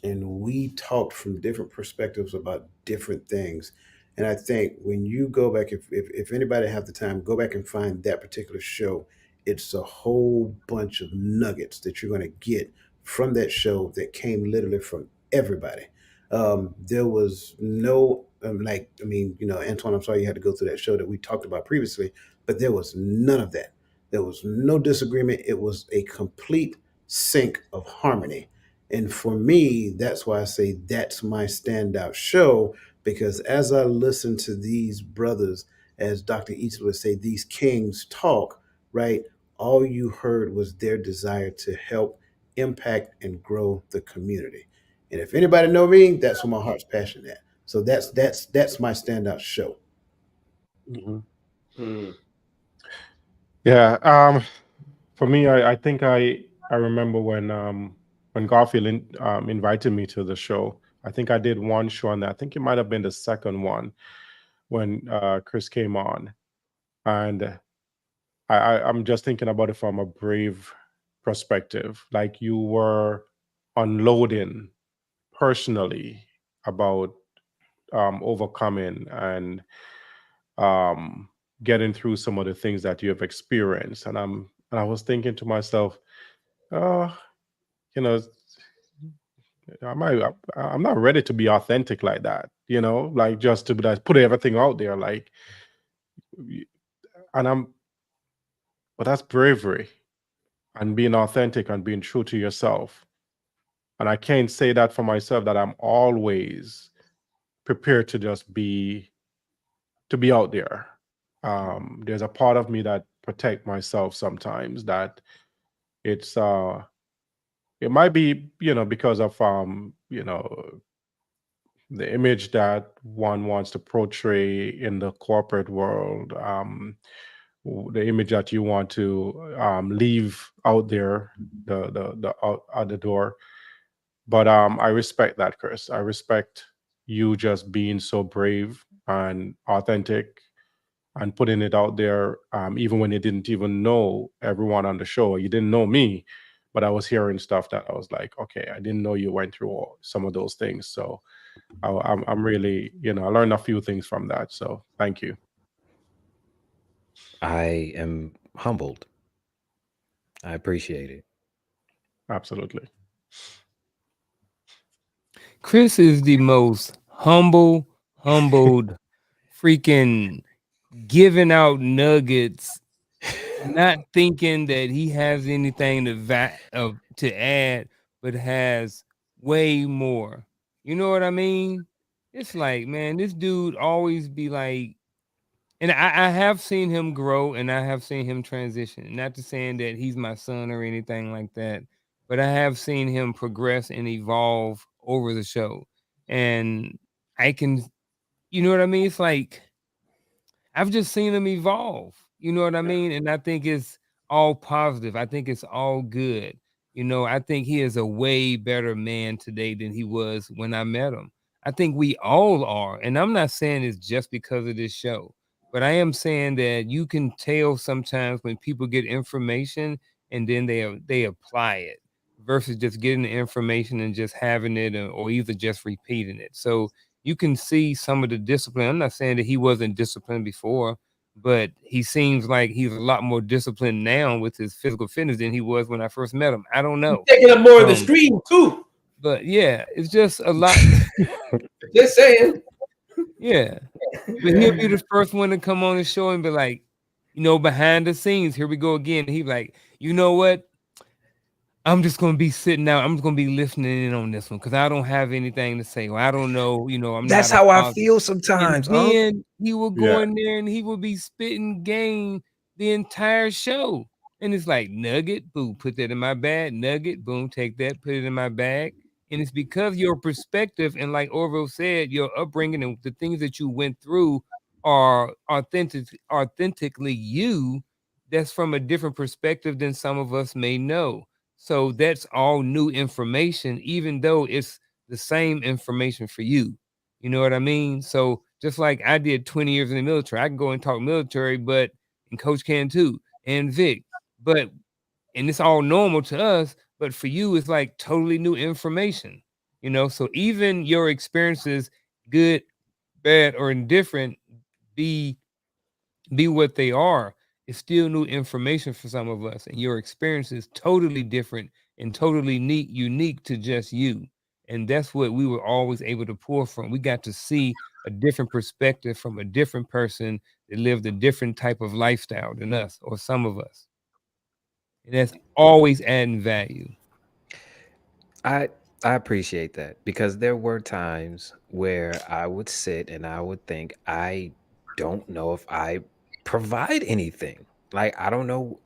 And we talked from different perspectives about different things. And I think when you go back, if anybody have the time, go back and find that particular show. It's a whole bunch of nuggets that you're going to get from that show that came literally from everybody. There was no, like, I mean, Antoine, I'm sorry you had to go through that show that we talked about previously, but there was none of that. There was no disagreement. It was a complete sync of harmony. And for me, that's why I say that's my standout show, because as I listen to these brothers, as Dr. Eaton would say, these kings talk, right? All you heard was their desire to help impact and grow the community. And if anybody know me, that's where my heart's passion at. So that's my standout show. Mhm. Hmm. Yeah. For me, I think I remember when Garfield invited me to the show. I think I did one show, and I think it might have been the second one when Chris came on, and I'm just thinking about it from a brave perspective. Like you were unloading personally about overcoming and um, getting through some of the things that you have experienced, and I was thinking to myself, oh, you know, I'm not ready to be authentic like that, like just to like, put everything out there, like, and but that's bravery and being authentic and being true to yourself. And I can't say that for myself that I'm always prepared to just be out there. There's a part of me that protect myself sometimes that it's it might be because of the image that one wants to portray in the corporate world, the image that you want to leave out there, the out the door. But I respect that, Chris. I respect you just being so brave and authentic and putting it out there, even when you didn't even know everyone on the show. You didn't know me, but I was hearing stuff that I was like, okay, I didn't know you went through some of those things. So I'm really, I learned a few things from that. So thank you. I am humbled. I appreciate it. Absolutely. Chris is the most humbled, freaking giving out nuggets, not thinking that he has anything to add, but has way more. You know what I mean? It's like, man, this dude always be like, and I have seen him grow and I have seen him transition. Not to saying that he's my son or anything like that, but I have seen him progress and evolve over the show. And I can, you know what I mean? It's like I've just seen him evolve. You know what I mean? And I think it's all positive. I think it's all good. I think he is a way better man today than he was when I met him. I think we all are. And I'm not saying it's just because of this show, but I am saying that you can tell sometimes when people get information and then they apply it versus just getting the information and just having it or either just repeating it. So you can see some of the discipline. I'm not saying that he wasn't disciplined before, but he seems like he's a lot more disciplined now with his physical fitness than he was when I first met him. I don't know. Taking up more of the stream too. But yeah, it's just a lot. Just saying. Yeah. But he'll be the first one to come on the show and be like, behind the scenes, here we go again. He's like, you know what? I'm just gonna be sitting out. I'm just gonna be listening in on this one because I don't have anything to say. Or I don't know. I'm That's not a how I father. feel And sometimes. then he will go Yeah. in there and he will be spitting game the entire show. And it's like nugget, boom, put that in my bag. Nugget, boom, take that, put it in my bag. And it's because your perspective and like Orville said, your upbringing and the things that you went through are authentically you. That's from a different perspective than some of us may know. So that's all new information, even though it's the same information for you. You know what I mean? So just like I did 20 years in the military, I can go and talk military, and Coach can too, and Vic. But and it's all normal to us, but for you, it's like totally new information. So even your experiences, good, bad, or indifferent be what they are, it's still new information for some of us, and your experience is totally different and totally unique to just you. And that's what we were always able to pull from. We got to see a different perspective from a different person that lived a different type of lifestyle than us, or some of us. And that's always adding value. I appreciate that, because there were times where I would sit and I would think, I don't know if I provide anything. Like, I don't know.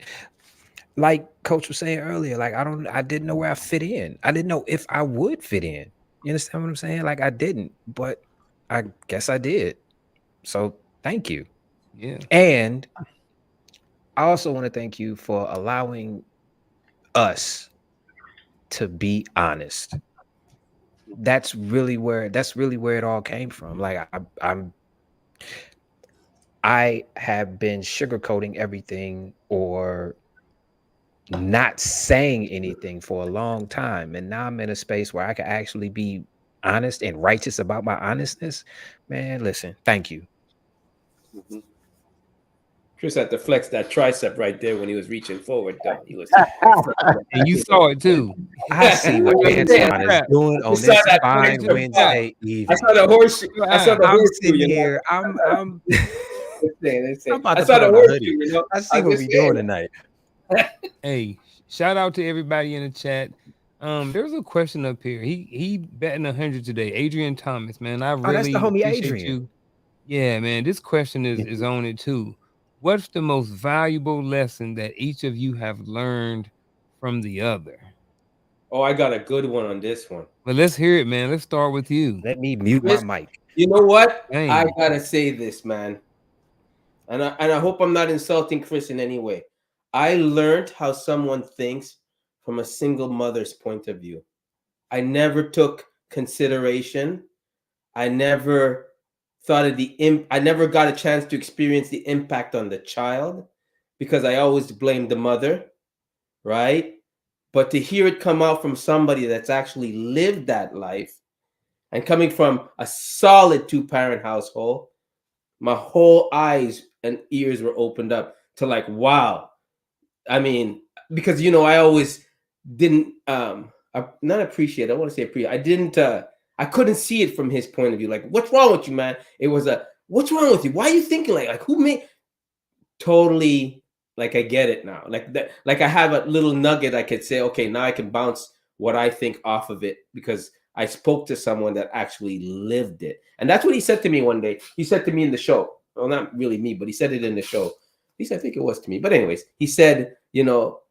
Like Coach was saying earlier, like, I didn't know where I fit in. I didn't know if I would fit in. You understand what I'm saying? Like, I didn't, but I guess I did. So thank you. Yeah. And I also want to thank you for allowing us to be honest. That's really where it all came from. Like, I have been sugarcoating everything or not saying anything for a long time, and now I'm in a space where I can actually be honest and righteous about my honestness. Man, listen, thank you. Chris had to flex that tricep right there when he was reaching forward, though. He was. And you saw it too. I see what Antoine is doing on this fine Wednesday evening. I saw the horseshoe. I saw the I'm horseshoe. sitting here. I'm I'm about I to saw put the on a horseshoe. hoodie. You know, I see what we doing tonight. Hey, shout out to everybody in the chat. There's a question up here. He betting 100 today. Adrian Thomas, man, I really that's the homie appreciate Adrian. you. Yeah, man, this question is on it too. What's the most valuable lesson that each of you have learned from the other? Oh, I got a good one on this one. Well, let's hear it, man. Let's start with you. Let me mute Chris, my mic. You know what? Dang. I gotta say this, man. And I hope I'm not insulting Chris in any way. I learned how someone thinks from a single mother's point of view. I never took consideration. I never thought of I never got a chance to experience the impact on the child, because I always blamed the mother, right? But to hear it come out from somebody that's actually lived that life, and coming from a solid 2-parent household, my whole eyes and ears were opened up to, like, wow. I mean, because, I always didn't not appreciate. I want to say appreciate. I didn't I couldn't see it from his point of view. Like, what's wrong with you, man? It was what's wrong with you? Why are you thinking like who made totally, like, I get it now. Like that, like I have a little nugget I could say, okay, now I can bounce what I think off of it, because I spoke to someone that actually lived it. And that's what he said to me one day. He said to me in the show. Well, not really me, but he said it in the show. At least I think it was to me. But anyways, he said,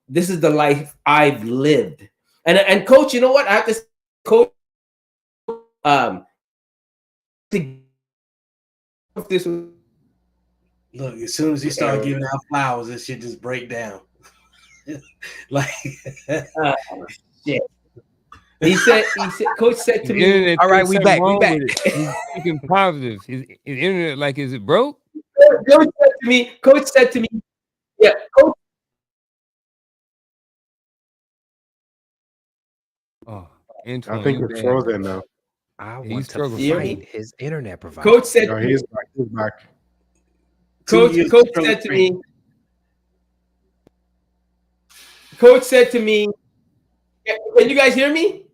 this is the life I've lived. And Coach, you know what? I have to say, Coach, this was, Look, as soon as you start giving out flowers, this shit just break down. Like, shit. He said, Coach said to me, all right, we back. He's thinking positive. His internet, like, is it broke? Coach said to me, yeah, Coach. Oh, Antoine, I think you it's bad. frozen now. I Yeah, want to struggling. fight his internet provider. Coach said, No, he's back. He's back. Coach said to me, Coach said to me, can you guys hear me?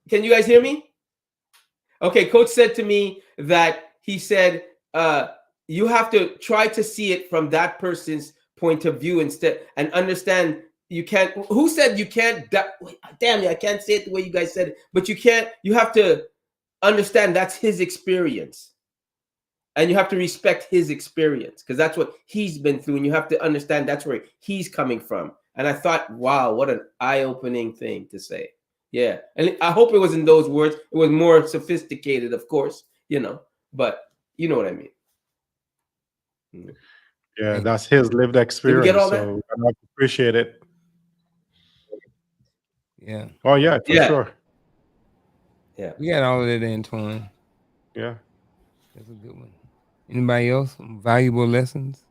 Can you guys hear me? Okay, Coach said to me that he said, you have to try to see it from that person's point of view instead, and understand you can't. Who said you can't? Damn you, I can't say it the way you guys said it, but you can't. You have to understand that's his experience. And you have to respect his experience, because that's what he's been through. And you have to understand that's where he's coming from. And I thought, wow, what an eye-opening thing to say. Yeah. And I hope it wasn't those words. It was more sophisticated, of course, but you know what I mean. Yeah, that's his lived experience. Did we get all so I appreciate it. Yeah. Oh, yeah, for sure. Yeah. We got all of that, Antoine. Yeah. That's a good one. Anybody else? Some valuable lessons?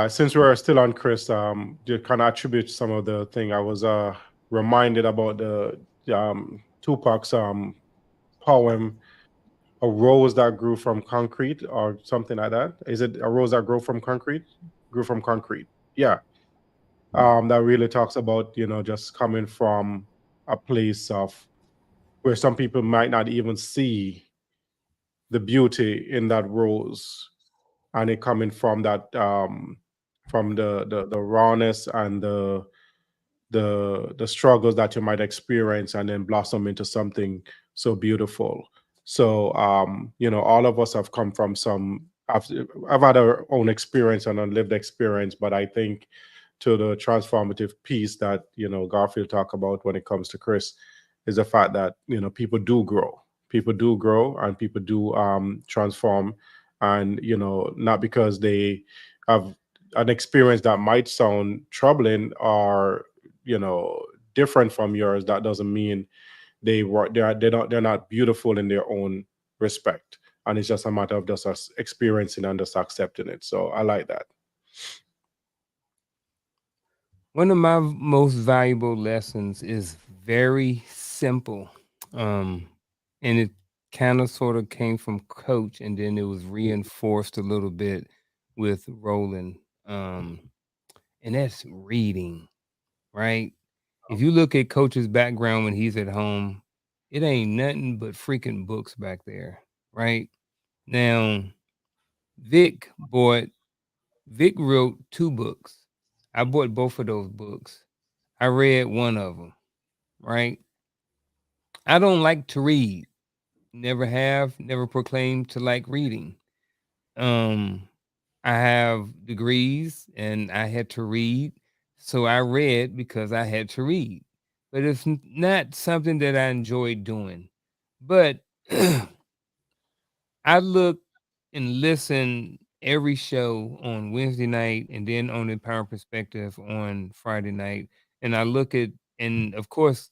Since we're still on Chris, to kind of attribute some of the thing, I was reminded about the Tupac's poem a rose that grew from concrete or something like that. Is it a rose that grew from concrete? Yeah. That really talks about, just coming from a place of where some people might not even see the beauty in that rose, and it coming from that, from the rawness and the struggles that you might experience, and then blossom into something so beautiful. So, all of us have come from some. I've had our own experience and a lived experience, but I think to the transformative piece that Garfield talked about when it comes to Chris is the fact that people do grow, and people do transform, and not because they have an experience that might sound troubling or different from yours, that doesn't mean they're not beautiful in their own respect, and it's just a matter of just us experiencing and just accepting it. So I like that. One of my most valuable lessons is very simple. Um, and it kind of sort of came from coach, and then it was reinforced a little bit with Roland. And that's reading, right? If you look at coach's background when he's at home, it ain't nothing but freaking books back there, right? Now, Vic bought Vic wrote 2 books. I bought both of those books. I read one of them, right? I don't like to read. Never have, never proclaimed to like reading. Um, I have degrees and I had to read. So I read because I had to read. But it's not something that I enjoyed doing. But I look and listen every show on Wednesday night and then on Empower Perspective on Friday night. And I look at, and of course,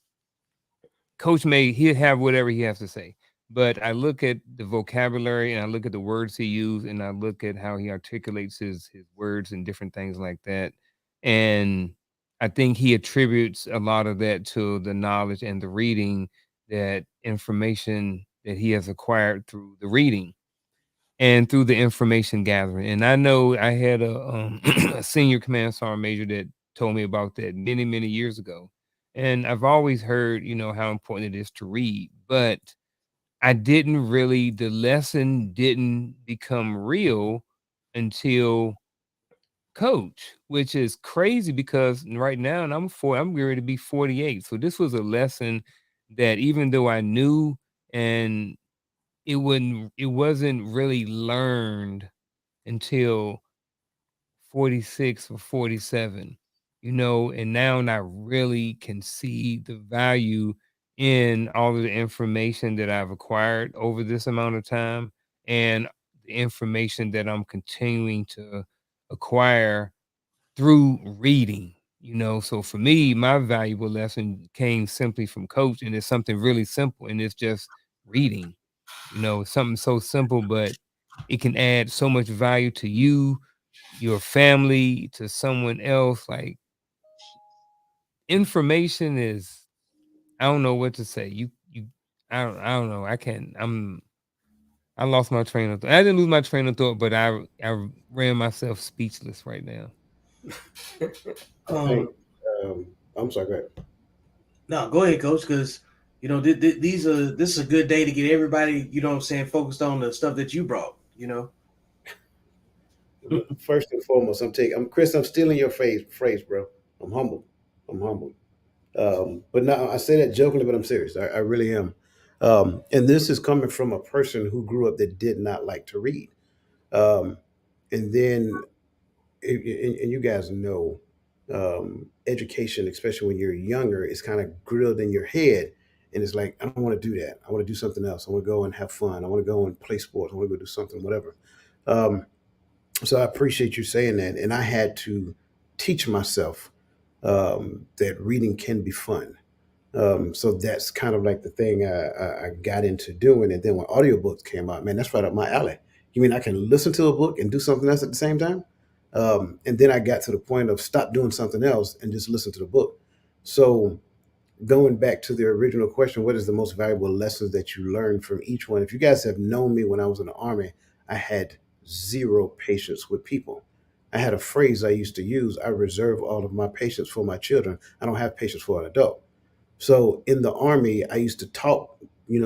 Coach May, he'll have whatever he has to say. But I look at the vocabulary and I look at the words he used and I look at how he articulates his words and different things like that. And I think he attributes a lot of that to the knowledge and the reading, that information that he has acquired through the reading and through the information gathering. And I know I had a senior command sergeant major that told me about that many, many years ago. And I've always heard, how important it is to read, but I didn't really, the lesson didn't become real until coach, which is crazy because right now, and I'm ready to be 48. So this was a lesson that even though I knew, and it wasn't really learned until 46 or 47, and now I really can see the value in all of the information that I've acquired over this amount of time, and the information that I'm continuing to acquire through reading. So for me, my valuable lesson came simply from coach, and it's something really simple, and it's just reading. Something so simple, but it can add so much value to you, your family, to someone else. Like, information is, I don't know what to say. I don't know. I can't. I lost my train of thought. I didn't lose my train of thought, but I ran myself speechless right now. I think, Um, I'm sorry, go ahead. no, go ahead, coach, because this is a good day to get everybody, focused on the stuff that you brought. First and foremost, I'm Chris. I'm stealing your phrase, bro. I'm humble. I'm humble. But now I say that jokingly, but I'm serious. I really am. And this is coming from a person who grew up that did not like to read. Um, and then, and you guys know, education, especially when you're younger, is kind of grilled in your head. And it's like, I don't want to do that. I want to do something else. I want to go and have fun. I want to go and play sports. I want to go do something, whatever. Um, so I appreciate you saying that. And I had to teach myself that reading can be fun. So that's kind of like the thing I got into doing. And then when audiobooks came out, man, that's right up my alley. You mean I can listen to a book and do something else at the same time? And then I got to the point of stop doing something else and just listen to the book. So going back to the original question, what is the most valuable lessons that you learned from each one? If you guys have known me when I was in the Army, I had zero patience with people. I had a phrase I used to use: I reserve all of my patience for my children. I don't have patience for an adult. So in the Army, I used to talk,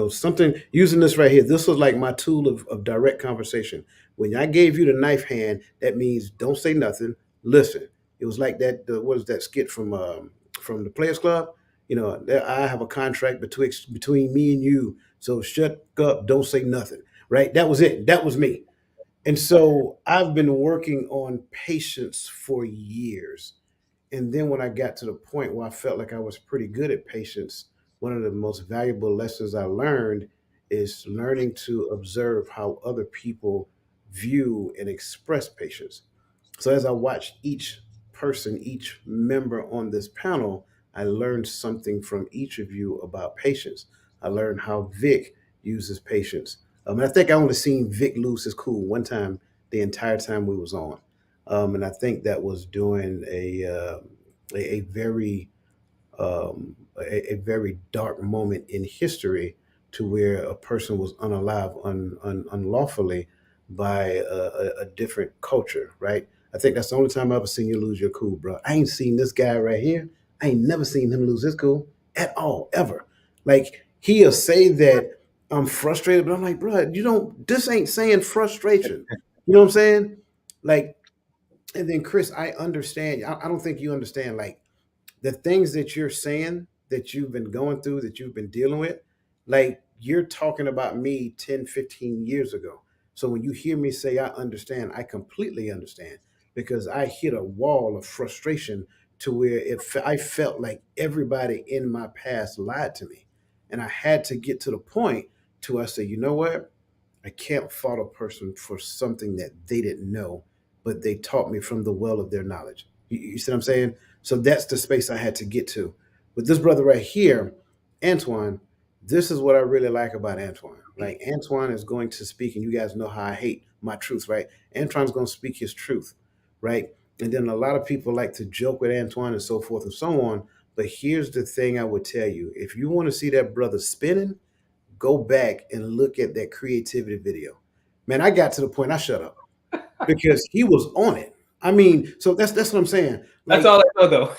something using this right here. This was like my tool of direct conversation. When I gave you the knife hand, that means don't say nothing, listen. It was like that. What is that skit from the Players Club? I have a contract between me and you. So shut up, don't say nothing. Right? That was it. That was me. And so I've been working on patience for years. And then when I got to the point where I felt like I was pretty good at patience, one of the most valuable lessons I learned is learning to observe how other people view and express patience. So as I watched each person, each member on this panel, I learned something from each of you about patience. I learned how Vic uses patience. And I think I only seen Vic lose his cool one time the entire time we was on. And I think that was during a very a very dark moment in history, to where a person was unalive unlawfully by a different culture, right? I think that's the only time I ever seen you lose your cool, bro. I ain't seen this guy right here. I ain't never seen him lose his cool at all, ever. Like, he'll say that I'm frustrated, but I'm like, bro, this ain't saying frustration. You know what I'm saying? Like, and then Chris, I understand. I don't think you understand. Like, the things that you're saying, that you've been going through, that you've been dealing with, like, you're talking about me 10, 15 years ago. So when you hear me say I understand, I completely understand, because I hit a wall of frustration to where I felt like everybody in my past lied to me. And I had to get to the point to where I say, you know what? I can't fault a person for something that they didn't know, but they taught me from the well of their knowledge. You see what I'm saying? So that's the space I had to get to. With this brother right here, Antoine, this is what I really like about Antoine. Like, Antoine is going to speak, and you guys know how I hate my truth, right? Antoine's going to speak his truth, right? And then a lot of people like to joke with Antoine and so forth and so on. But here's the thing I would tell you: if you want to see that brother spinning, go back and look at that creativity video. Man, I got to the point I shut up because he was on it. I mean, so that's what I'm saying. That's Like, all I know, though.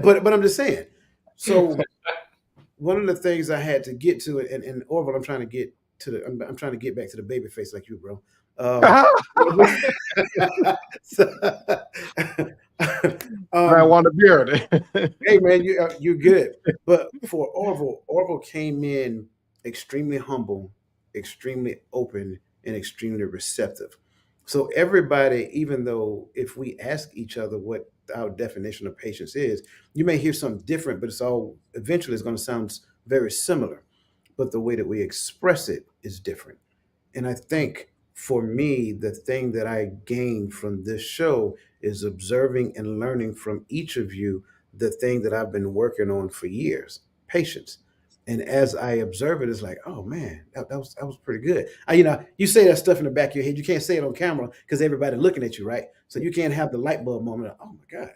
but I'm just saying. So one of the things I had to get to, and Orville, I'm trying to get to I'm trying to get back to the baby face like you, bro. So, I want a beard. hey man, you're good. But for Orville came in extremely humble, extremely open, and extremely receptive. So everybody, even though if we ask each other what our definition of patience is, you may hear something different, but it's all eventually it's going to sound very similar. But the way that we express it is different. And I think for me, the thing that I gained from this show is observing and learning from each of you the thing that I've been working on for years: patience. And as I observe it, it's like, oh man, that was pretty good. You say that stuff in the back of your head. You can't say it on camera because everybody looking at you, right? So you can't have the light bulb moment of, oh my God.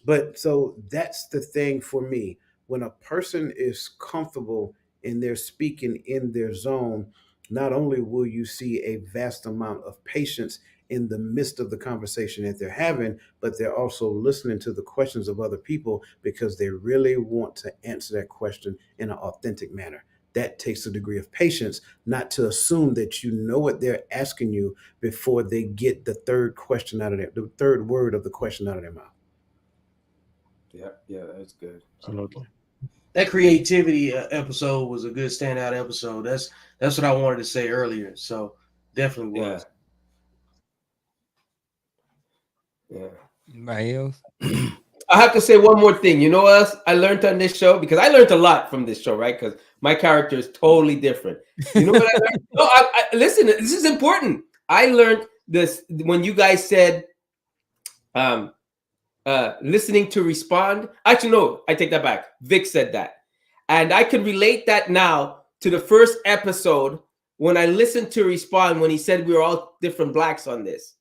But so that's the thing for me. When a person is comfortable in their speaking in their zone, not only will you see a vast amount of patience in the midst of the conversation that they're having, but they're also listening to the questions of other people because they really want to answer that question in an authentic manner. That takes a degree of patience, not to assume that you know what they're asking you before they get the third the third word of the question out of their mouth. Yeah, that's good. Absolutely. That creativity episode was a good standout episode. That's what I wanted to say earlier. So definitely was. Yeah. Anybody else? I have to say one more thing. You know what else I learned on this show? Because I learned a lot from this show, right? Because my character is totally different. You know what I learned? No, listen, this is important. I learned this when you guys said listening to respond. Actually, no, I take that back. Vic said that. And I can relate that now to the first episode when I listened to respond, when he said we were all different blacks on this.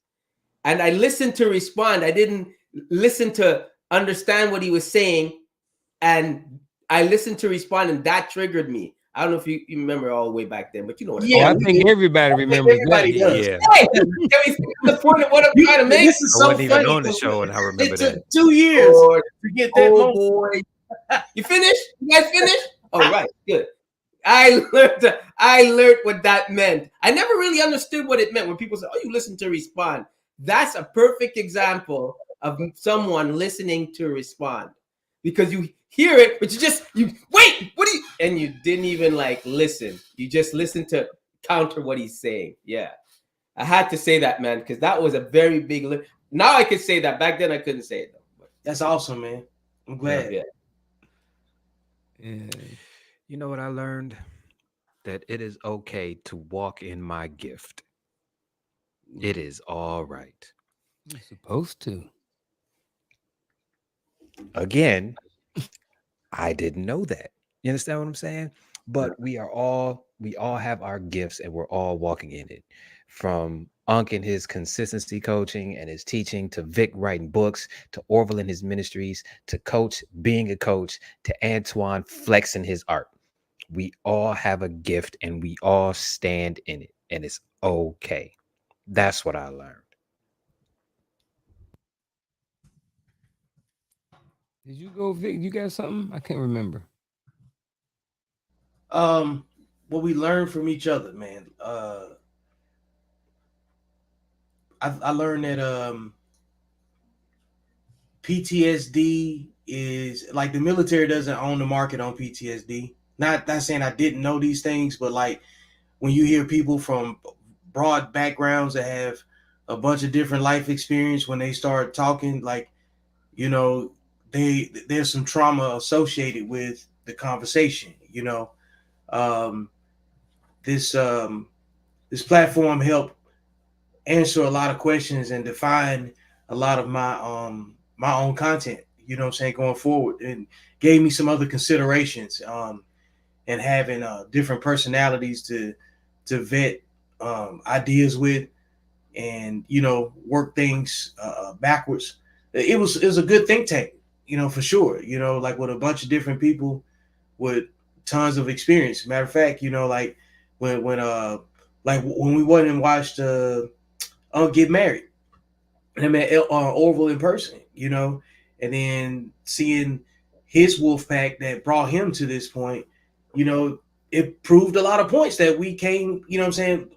And I listened to respond. I didn't listen to understand what he was saying and I listened to respond, and that triggered me. I don't know if you remember all the way back then, but you know what I mean. Oh, Yeah, I we think do. everybody I think remembers that. everybody does. Yeah. Hey, can we see the point of what I'm trying to make? This is I so wasn't even funny on the 'cause show, and I remember it took that. 2 years Lord, to get that oh moment. boy. You finished? You guys finished? Oh, right, good. I learned what that meant. I never really understood what it meant when people say, "Oh, you listen to respond." That's a perfect example of someone listening to respond, because you hear it, but you wait. What do you? And you didn't even like listen. You just listened to counter what he's saying. Yeah, I had to say that, man, because that was a very big. Now I can say that. Back then I couldn't say it though. But That's awesome, man. I'm glad. yeah. Yeah. You know what I learned? That it is okay to walk in my gift. It is all right. You're supposed to. Again, I didn't know that. You understand what I'm saying? But we all have our gifts, and we're all walking in it. From Unc and his consistency coaching and his teaching, to Vic writing books, to Orville and his ministries, to Coach being a coach, to Antoine flexing his art. We all have a gift, and we all stand in it, and it's okay. That's what I learned. Did you go, Vic? You got something? I can't remember. What we learn from each other, man. I learned that PTSD is like the military doesn't own the market on PTSD. Not saying I didn't know these things, but like when you hear people from broad backgrounds that have a bunch of different life experience, when they start talking, like, you know, there's some trauma associated with the conversation. Um, this this platform helped answer a lot of questions and define a lot of my own content. You know what I'm saying, going forward, and gave me some other considerations. And having different personalities to vet ideas with, and work things backwards. It was a good think tank, for sure. Like with a bunch of different people with tons of experience. Matter of fact, like when we went and watched Get Married, and I met Orville in person, and then seeing his wolf pack that brought him to this point, it proved a lot of points that we came, what I'm saying,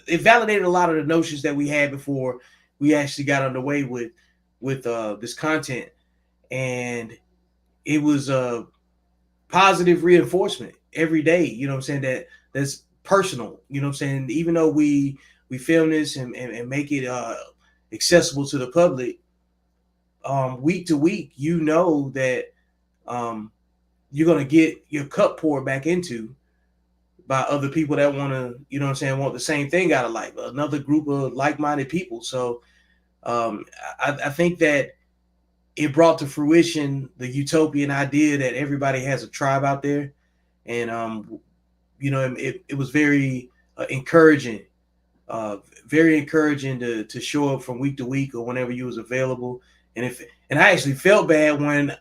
it validated a lot of the notions that we had before we actually got underway with this content. And it was a positive reinforcement every day, what I'm saying, that's personal, what I'm saying. Even though we film this and make it accessible to the public, week to week, that um, you're gonna get your cup poured back into by other people that want to, what I'm saying, want the same thing out of life, another group of like-minded people. So I think that it brought to fruition the utopian idea that everybody has a tribe out there. And it was very encouraging, very encouraging to show up from week to week or whenever you was available. And I actually felt bad when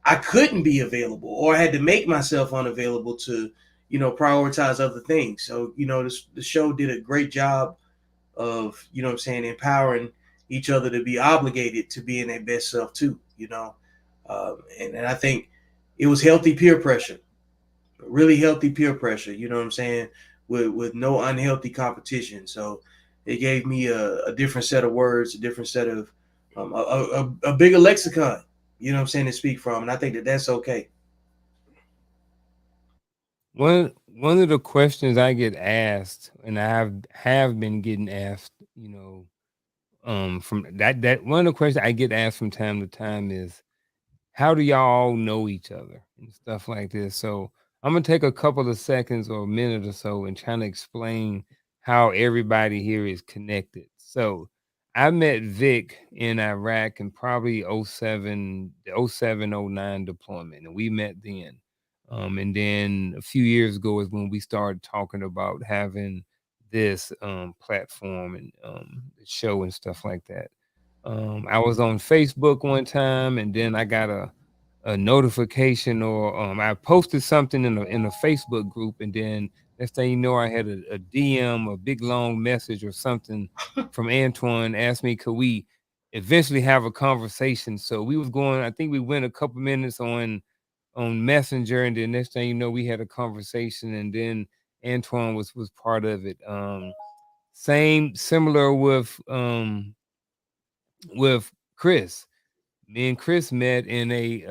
I couldn't be available, or I had to make myself unavailable to, prioritize other things. So, the show did a great job of, what I'm saying, empowering each other to be obligated to be in their best self too, and I think it was healthy peer pressure, really healthy peer pressure, you know what I'm saying, with no unhealthy competition. So it gave me a different set of words, a different set of a bigger lexicon, you know what I'm saying, to speak from. And I think that that's okay. One of the questions I get asked, and I have been getting asked, from that one of the questions I get asked from time to time is, how do y'all know each other and stuff like this? So I'm gonna take a couple of seconds or a minute or so and trying to explain how everybody here is connected. So I met Vic in Iraq in probably '09 deployment, and we met then. And then a few years ago is when we started talking about having this platform and show and stuff like that. I was on Facebook one time, and then I got a notification, or I posted something in a Facebook group, and then next thing you know, I had a DM, a big long message or something from Antoine, asked me could we eventually have a conversation. So we was going, I think we went a couple minutes on Messenger, and then next thing you know, we had a conversation, and then Antoine was part of it. Similar with Chris. Me and Chris met in a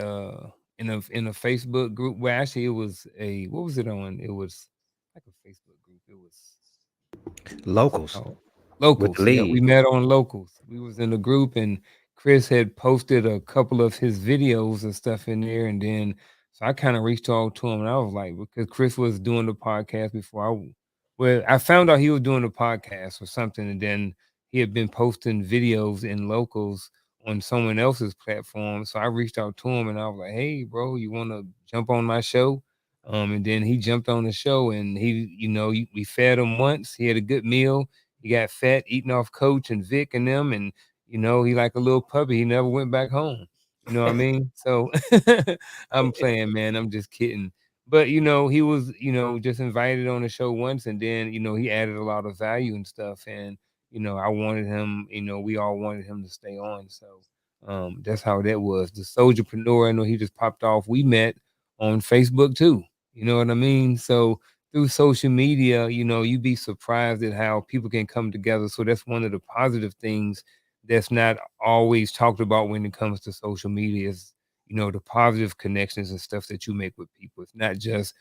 Facebook group. Well, actually, it was a what was it on? It was like a Facebook group. It was what's it Locals called? with the Locals. Yeah, we lead. met on Locals. We was in a group, and Chris had posted a couple of his videos and stuff in there, and then so I kind of reached out to him, and I was like, because Chris was doing the podcast before well, I found out he was doing a podcast or something, and then he had been posting videos in Locals on someone else's platform. So I reached out to him, and I was like, "Hey, bro, you want to jump on my show?" And then he jumped on the show, and we fed him once. He had a good meal. He got fat eating off Coach and Vic and them, and he like a little puppy. He never went back home. You know what I mean? So I'm playing, man. I'm just kidding. But he was just invited on the show once, and then he added a lot of value and stuff, and I wanted him. We all wanted him to stay on. So that's how that was. The soldierpreneur, I know he just popped off. We met on Facebook too. You know what I mean? So through social media, you'd be surprised at how people can come together. So that's one of the positive things that's not always talked about when it comes to social media is, the positive connections and stuff that you make with people. It's not just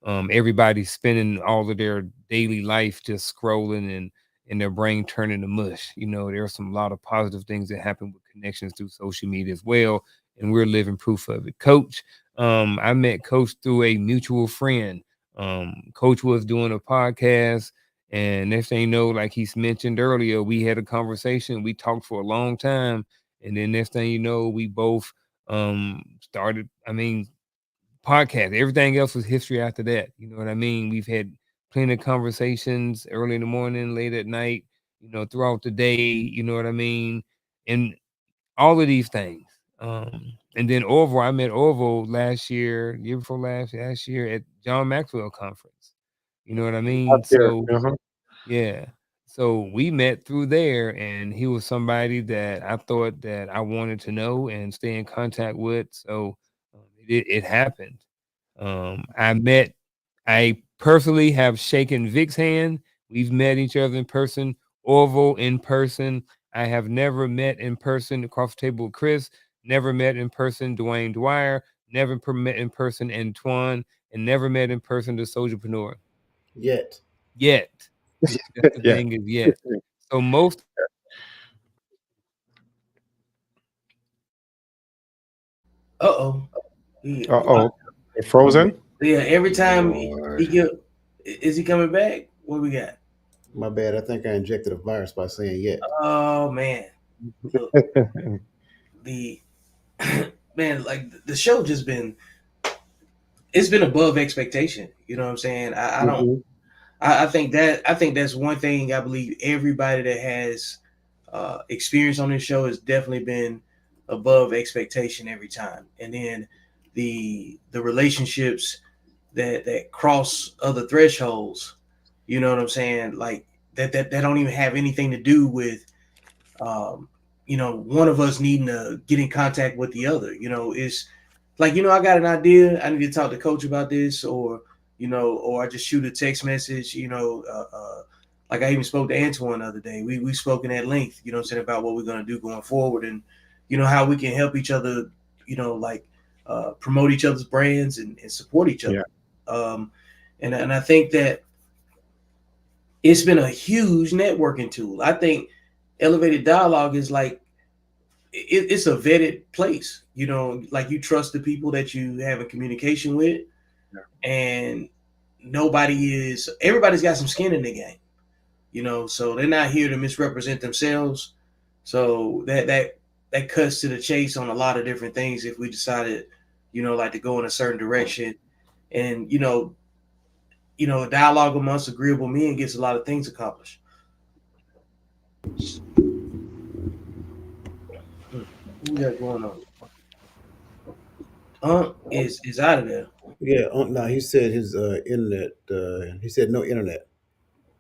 everybody spending all of their daily life just scrolling and their brain turning to mush. There's some lot of positive things that happen with connections through social media as well. And we're living proof of it. Coach, I met Coach through a mutual friend. Coach was doing a podcast, and next thing you know, like he's mentioned earlier, we had a conversation. We talked for a long time, and then next thing you know, we both started. I mean, podcast. Everything else was history after that. You know what I mean? We've had plenty of conversations early in the morning, late at night. Throughout the day. You know what I mean? And all of these things. And then Orville, I met Orville last year before last year at John Maxwell conference. You know what I mean? Yeah. So yeah. So we met through there, and he was somebody that I thought that I wanted to know and stay in contact with. So it happened. I met, I personally have shaken Vic's hand. We've met each other in person, Orville in person. I have never met in person across the table with Chris, never met in person Dwayne Dwyer, never met in person Antoine, and never met in person the Soldierpreneur. Yet. Yet. Yeah, that's the Yeah. thing is yet. So most Uh-oh. Yeah. Uh-oh. You're frozen? Yeah, every time Lord. he get, is he coming back? What we got? My bad. I think I injected a virus by saying yet. Oh man. Look, the man, like the show just been it's been above expectation. You know what I'm saying? I don't Mhm. I think that's one thing I believe everybody that has experience on this show has definitely been above expectation every time. And then the relationships that cross other thresholds, you know what I'm saying? Like that don't even have anything to do with um, one of us needing to get in contact with the other. It's like, I got an idea, I need to talk to coach about this, or I just shoot a text message, like I even spoke to Antoine the other day. We spoken at length, what I'm saying, about what we're gonna do going forward, and how we can help each other, like promote each other's brands and support each other. Yeah. And I think that it's been a huge networking tool. I think elevated dialogue is like it's a vetted place. Like you trust the people that you have a communication with, and everybody's got some skin in the game. So they're not here to misrepresent themselves. So that cuts to the chase on a lot of different things. If we decided, like to go in a certain direction, and a dialogue amongst agreeable men gets a lot of things accomplished. What we got going on? Is out of there. Yeah. No, he said his internet. He said no internet.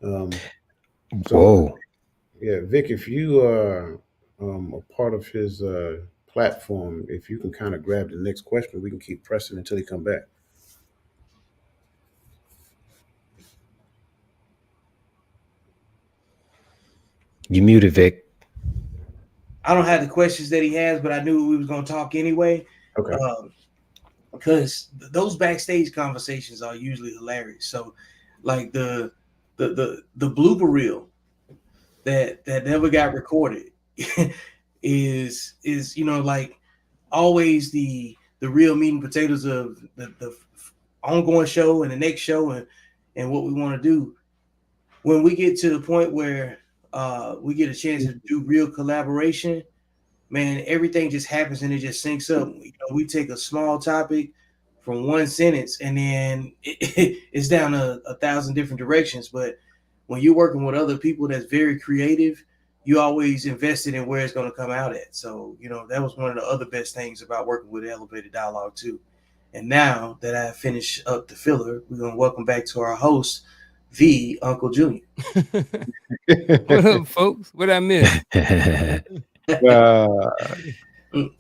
Um, so Whoa. yeah, Vic, if you are a part of his platform, if you can kind of grab the next question, we can keep pressing until he come back. You muted, Vic. I don't have the questions that he has, but I knew we was gonna talk anyway. Okay. Because those backstage conversations are usually hilarious. So, like the blooper reel that never got recorded is like always the real meat and potatoes of the ongoing show and the next show and what we want to do. When we get to the point where we get a chance to do real collaboration, man, everything just happens and it just syncs up. We take a small topic from one sentence and then it's down a thousand different directions. But when you're working with other people that's very creative, you always invested in where it's going to come out at. So, that was one of the other best things about working with Elevated Dialogue too. And now that I finished up the filler, we're going to welcome back to our host, the Unkle Junior. What up, folks? What I missed?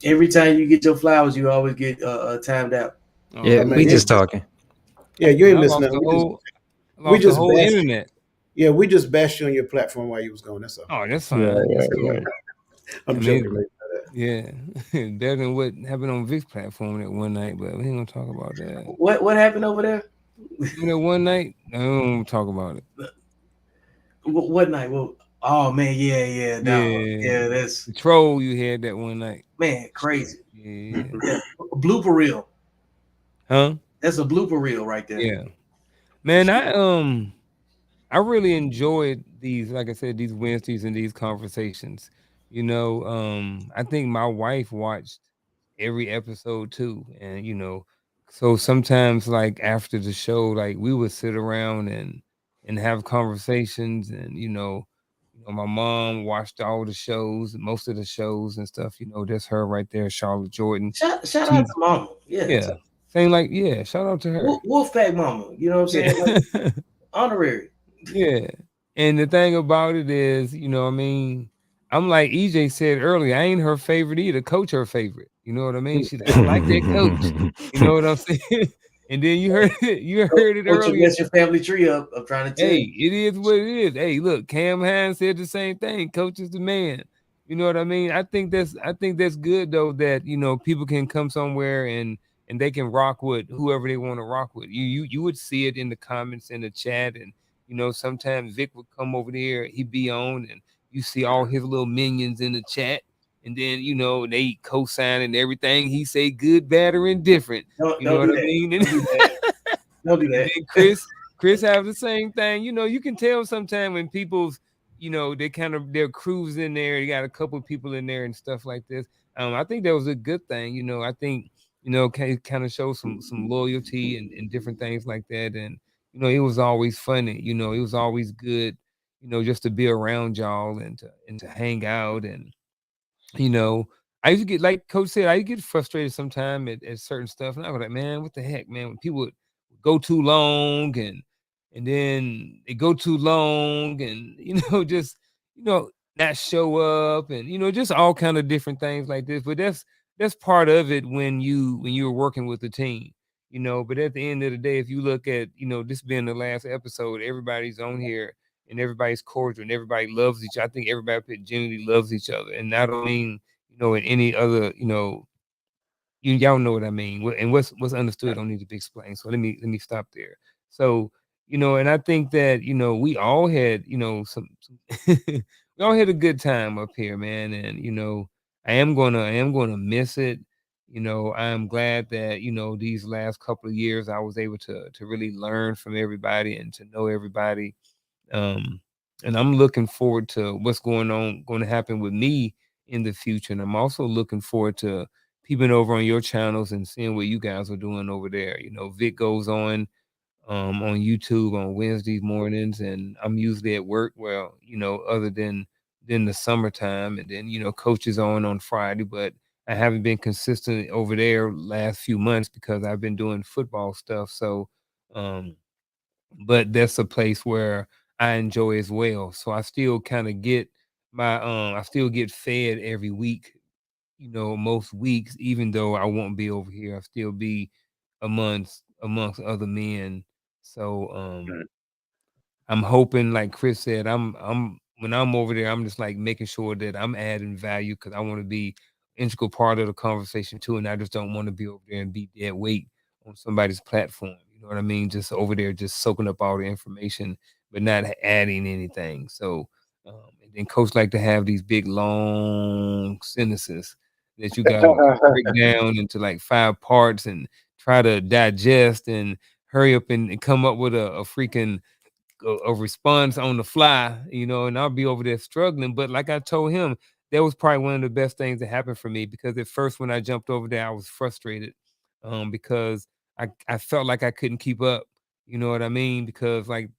Every time you get your flowers, you always get timed out. Yeah, we just talking. Yeah, you ain't I missing lost nothing. we just whole bashed, internet. Yeah, we just bashed you on your platform while you was gone. That's all. Oh, that's fine. That's cool. I'm joking. Yeah, better than what happened on Vic's platform that one night, but we ain't gonna talk about that. What happened over there? That one night, I don't talk about it. What night? Well, oh man, yeah, that's the troll you had that one night. Man, crazy. Yeah. Blooper reel. Huh? That's a blooper reel right there. Yeah. Man, I really enjoyed these, like I said, these Wednesdays and these conversations. I think my wife watched every episode too. And so sometimes like after the show, like we would sit around and have conversations and my mom watched all the shows, most of the shows and stuff. That's her right there, Charlotte Jordan. Shout out to Mama. Yeah. Saying like, shout out to her. Wolfpack Mama. You know what I'm saying? Like, honorary. Yeah. And the thing about it is, I'm like EJ said earlier, I ain't her favorite either. Coach her favorite. You know what I mean? She's like, I like that coach. You know what I'm saying? And then you heard it Coach, earlier. Mess your family tree up. I'm trying to tell you. It is what it is. Hey, look, Cam Hines said the same thing. Coach is the man. You know what I mean? I think that's good though, that people can come somewhere and they can rock with whoever they want to rock with. You would see it in the comments in the chat, and sometimes Vic would come over there, he'd be on, and you see all his little minions in the chat, and then they co-sign and everything he say, good, bad, or indifferent. Don't know do what I mean? Don't do that. Chris have the same thing. You can tell sometimes when people's, they kind of their crews in there. You got a couple of people in there and stuff like this. I think that was a good thing. I think kind of show some loyalty and different things like that. And it was always funny. It was always good. Just to be around y'all and to hang out and I used to get, like Coach said, I used to get frustrated sometimes at certain stuff, and I was like, man, what the heck, man? When people would go too long and then they go too long and just not show up and just all kind of different things like this. But that's part of it when you're working with the team. But at the end of the day, if you look at this being the last episode, everybody's on here and everybody's cordial and everybody loves each other. I think everybody genuinely loves each other, and I don't mean in any other y'all know what I mean. And what's understood don't need to be explained. So let me stop there. So and I think that we all had some we all had a good time up here, man. And I am gonna miss it. I'm glad that these last couple of years I was able to really learn from everybody and to know everybody. And I'm looking forward to what's going to happen with me in the future. And I'm also looking forward to peeping over on your channels and seeing what you guys are doing over there. Vic goes on YouTube on Wednesday mornings, and I'm usually at work. Well, other than the summertime, and then Coach is on Friday. But I haven't been consistent over there last few months because I've been doing football stuff. So, but that's a place where I enjoy as well. So I still kind of get I still get fed every week, most weeks, even though I won't be over here, I'll still be amongst other men. So I'm hoping, like Chris said, I'm when I'm over there, I'm just like making sure that I'm adding value because I want to be integral part of the conversation too, and I just don't want to be over there and be dead weight on somebody's platform. You know what I mean? Just over there, just soaking up all the information, but not adding anything. So, and then coach like to have these big long sentences that you got to break down into like 5 parts and try to digest and hurry up and come up with a freaking a response on the fly, and I'll be over there struggling. But like I told him, that was probably one of the best things that happened for me because at first when I jumped over there, I was frustrated because I felt like I couldn't keep up. You know what I mean? Because like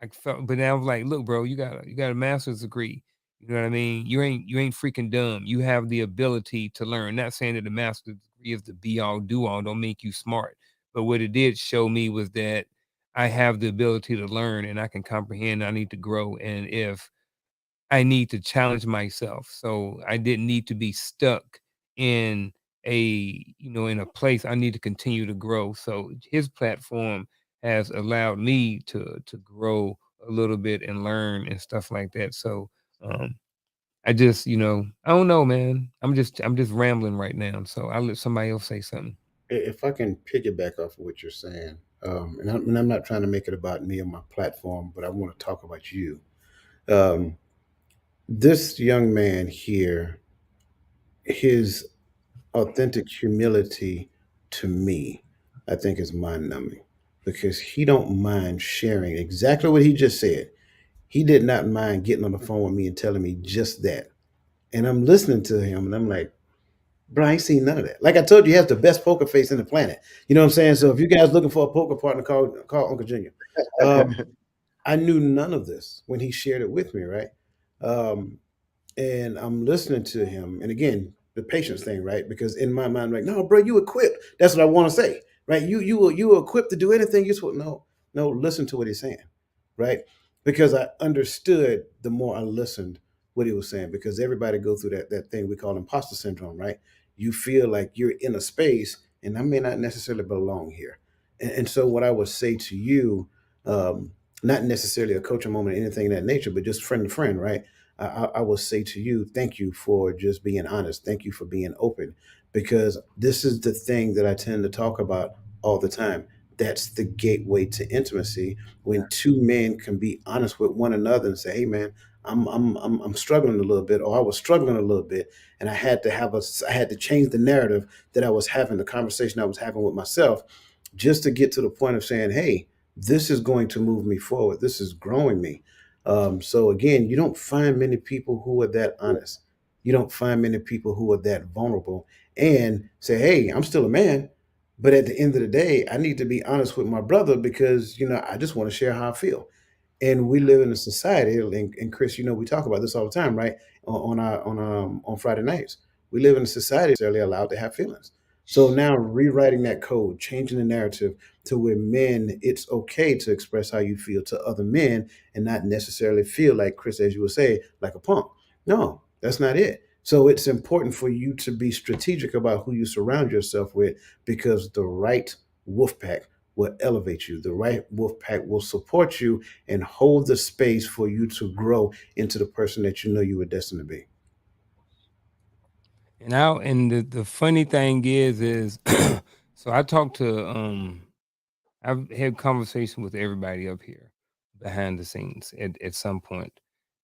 I felt, but then I was like, look, bro, you got a master's degree. You know what I mean? You ain't freaking dumb. You have the ability to learn. Not saying that the master's degree is the be all do all. Don't make you smart. But what it did show me was that I have the ability to learn and I can comprehend. I need to grow. And if I need to challenge myself, so I didn't need to be stuck in in a place. I need to continue to grow. So his platform has allowed me to grow a little bit and learn and stuff like that. So I just, I don't know, man. I'm just rambling right now. So I'll let somebody else say something. If I can piggyback off of what you're saying, and I'm not trying to make it about me or my platform, but I want to talk about you. Um, this young man here, his authentic humility to me, I think is mind numbing because he don't mind sharing exactly what he just said. He did not mind getting on the phone with me and telling me just that. And I'm listening to him and I'm like, bro, I ain't seen none of that. Like I told you, he has the best poker face in the planet. You know what I'm saying? So if you guys looking for a poker partner, call Uncle Junior. I knew none of this when he shared it with me, right? Um, and I'm listening to him. And again, the patience thing, right? Because in my mind, like, no, bro, you equipped. That's what I want to say, right? You were equipped to do anything you supposed. No, listen to what he's saying, right? Because I understood the more I listened what he was saying. Because everybody go through that thing we call imposter syndrome, right? You feel like you're in a space, and I may not necessarily belong here. And so, what I would say to you, um, not necessarily a coaching moment or anything of that nature, but just friend to friend, right? I will say to you, thank you for just being honest. Thank you for being open, because this is the thing that I tend to talk about all the time. That's the gateway to intimacy when two men can be honest with one another and say, "Hey, man, I'm struggling a little bit, or I was struggling a little bit, and I had to change the narrative that I was having, the conversation I was having with myself, just to get to the point of saying, hey, this is going to move me forward. This is growing me. So again, you don't find many people who are that honest. You don't find many people who are that vulnerable and say, hey, I'm still a man. But at the end of the day, I need to be honest with my brother because, I just want to share how I feel. And we live in a society, and Chris, we talk about this all the time, right? On Friday nights, we live in a society that's necessarily allowed to have feelings. So now rewriting that code, changing the narrative to where men, it's okay to express how you feel to other men and not necessarily feel like Chris, as you would say, like a punk. No, that's not it. So it's important for you to be strategic about who you surround yourself with because the right wolf pack will elevate you. The right wolf pack will support you and hold the space for you to grow into the person that you know you were destined to be. And the funny thing is so I talked to I've had conversation with everybody up here behind the scenes at some point.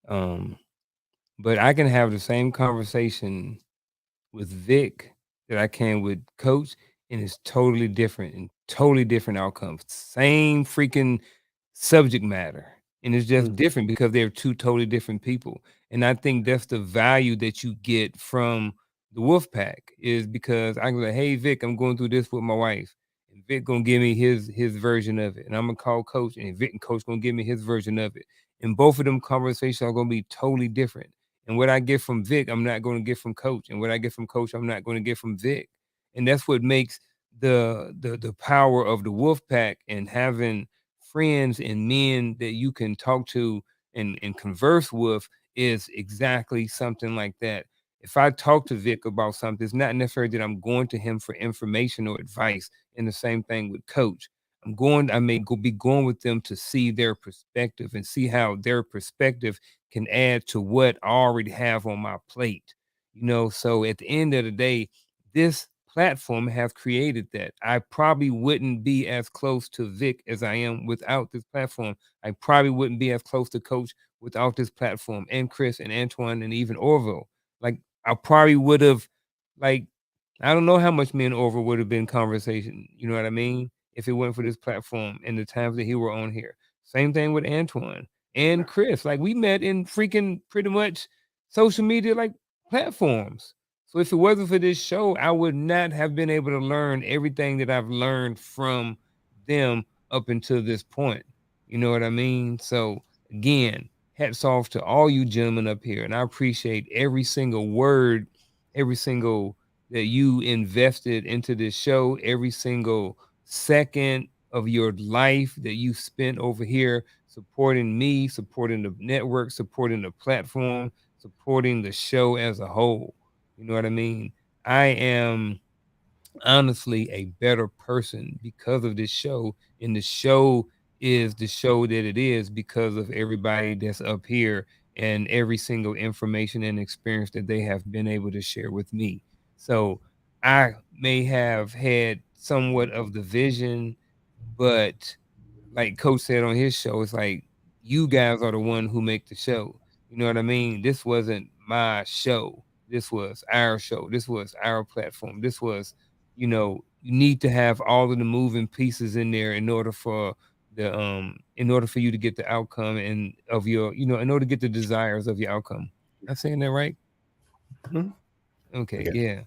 Um, but I can have the same conversation with Vic that I can with Coach, and it's totally different and totally different outcomes. Same freaking subject matter. And it's just Mhm. different because they're two totally different people. And I think that's the value that you get from the wolf pack is because I can go, hey Vic, I'm going through this with my wife. And Vic gonna give me his version of it. And I'm gonna call Coach, and Vic and Coach gonna give me his version of it. And both of them conversations are gonna be totally different. And what I get from Vic, I'm not going to get from Coach. And what I get from Coach, I'm not going to get from Vic. And that's what makes the power of the wolf pack, and having friends and men that you can talk to and converse with is exactly something like that. If I talk to Vic about something, it's not necessarily that I'm going to him for information or advice. And the same thing with Coach. I may be going with them to see their perspective and see how their perspective can add to what I already have on my plate. So at the end of the day, this platform have created that. I probably wouldn't be as close to Vic as I am without this platform. I probably wouldn't be as close to Coach without this platform, and Chris and Antoine and even Orville. Like, I probably would have, like, I don't know how much me and Orville would have been conversation, you know what I mean? If it weren't for this platform and the times that he were on here. Same thing with Antoine and Chris. Like, we met in freaking pretty much social media like platforms. So if it wasn't for this show, I would not have been able to learn everything that I've learned from them up until this point. You know what I mean? So again, hats off to all you gentlemen up here. And I appreciate every single word, every single that you invested into this show, every single second of your life that you spent over here supporting me, supporting the network, supporting the platform, supporting the show as a whole. You know what I mean? I am honestly a better person because of this show. And the show is the show that it is because of everybody that's up here and every single information and experience that they have been able to share with me. So I may have had somewhat of the vision, but like Coach said on his show, it's like you guys are the one who make the show. You know what I mean? This wasn't my show. This was our show. This was our platform. This was, you need to have all of the moving pieces in there in order for you to get the outcome and of your, in order to get the desires of your outcome. I'm saying that right? Mhm. Okay, Yeah. yeah.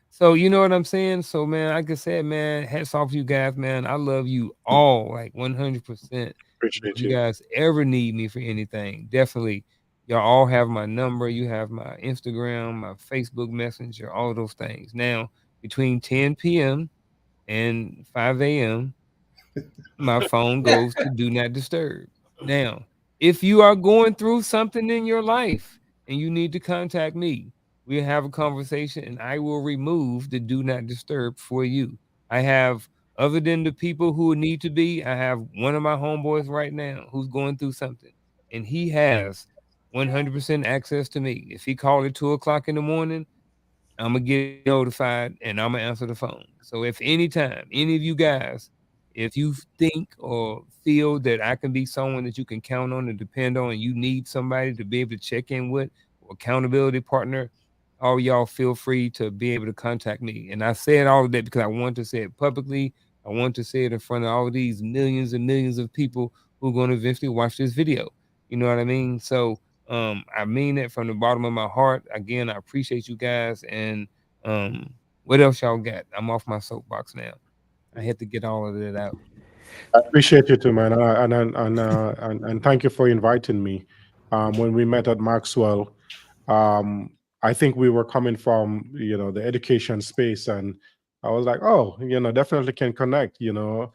So you know what I'm saying? So man, like I said, man, hats off to you guys, man. I love you all like 100%. If Appreciate you you. guys ever need me for anything, definitely y'all all have my number. You have my Instagram, my Facebook Messenger, all those things. Now, between 10 p.m. and 5 a.m., my phone goes to do not disturb. Now, if you are going through something in your life and you need to contact me, we'll have a conversation and I will remove the do not disturb for you. I have, other than the people who need to be, I have one of my homeboys right now who's going through something, and he has 100% access to me. If he called at 2 o'clock in the morning, I'm gonna get notified and I'm gonna answer the phone. So if anytime any of you guys, if you think or feel that I can be someone that you can count on and depend on, and you need somebody to be able to check in with, or accountability partner, all y'all feel free to be able to contact me. And I said all of that because I want to say it publicly. I want to say it in front of all these millions and millions of people who are going to eventually watch this video. You know what I mean? So I mean it from the bottom of my heart. Again, I appreciate you guys. And what else y'all got? I'm off my soapbox now. I had to get all of that out. Appreciate you too, man, and thank you for inviting me. When we met at Maxwell, um, I think we were coming from the education space, and I was like, oh, definitely can connect. You're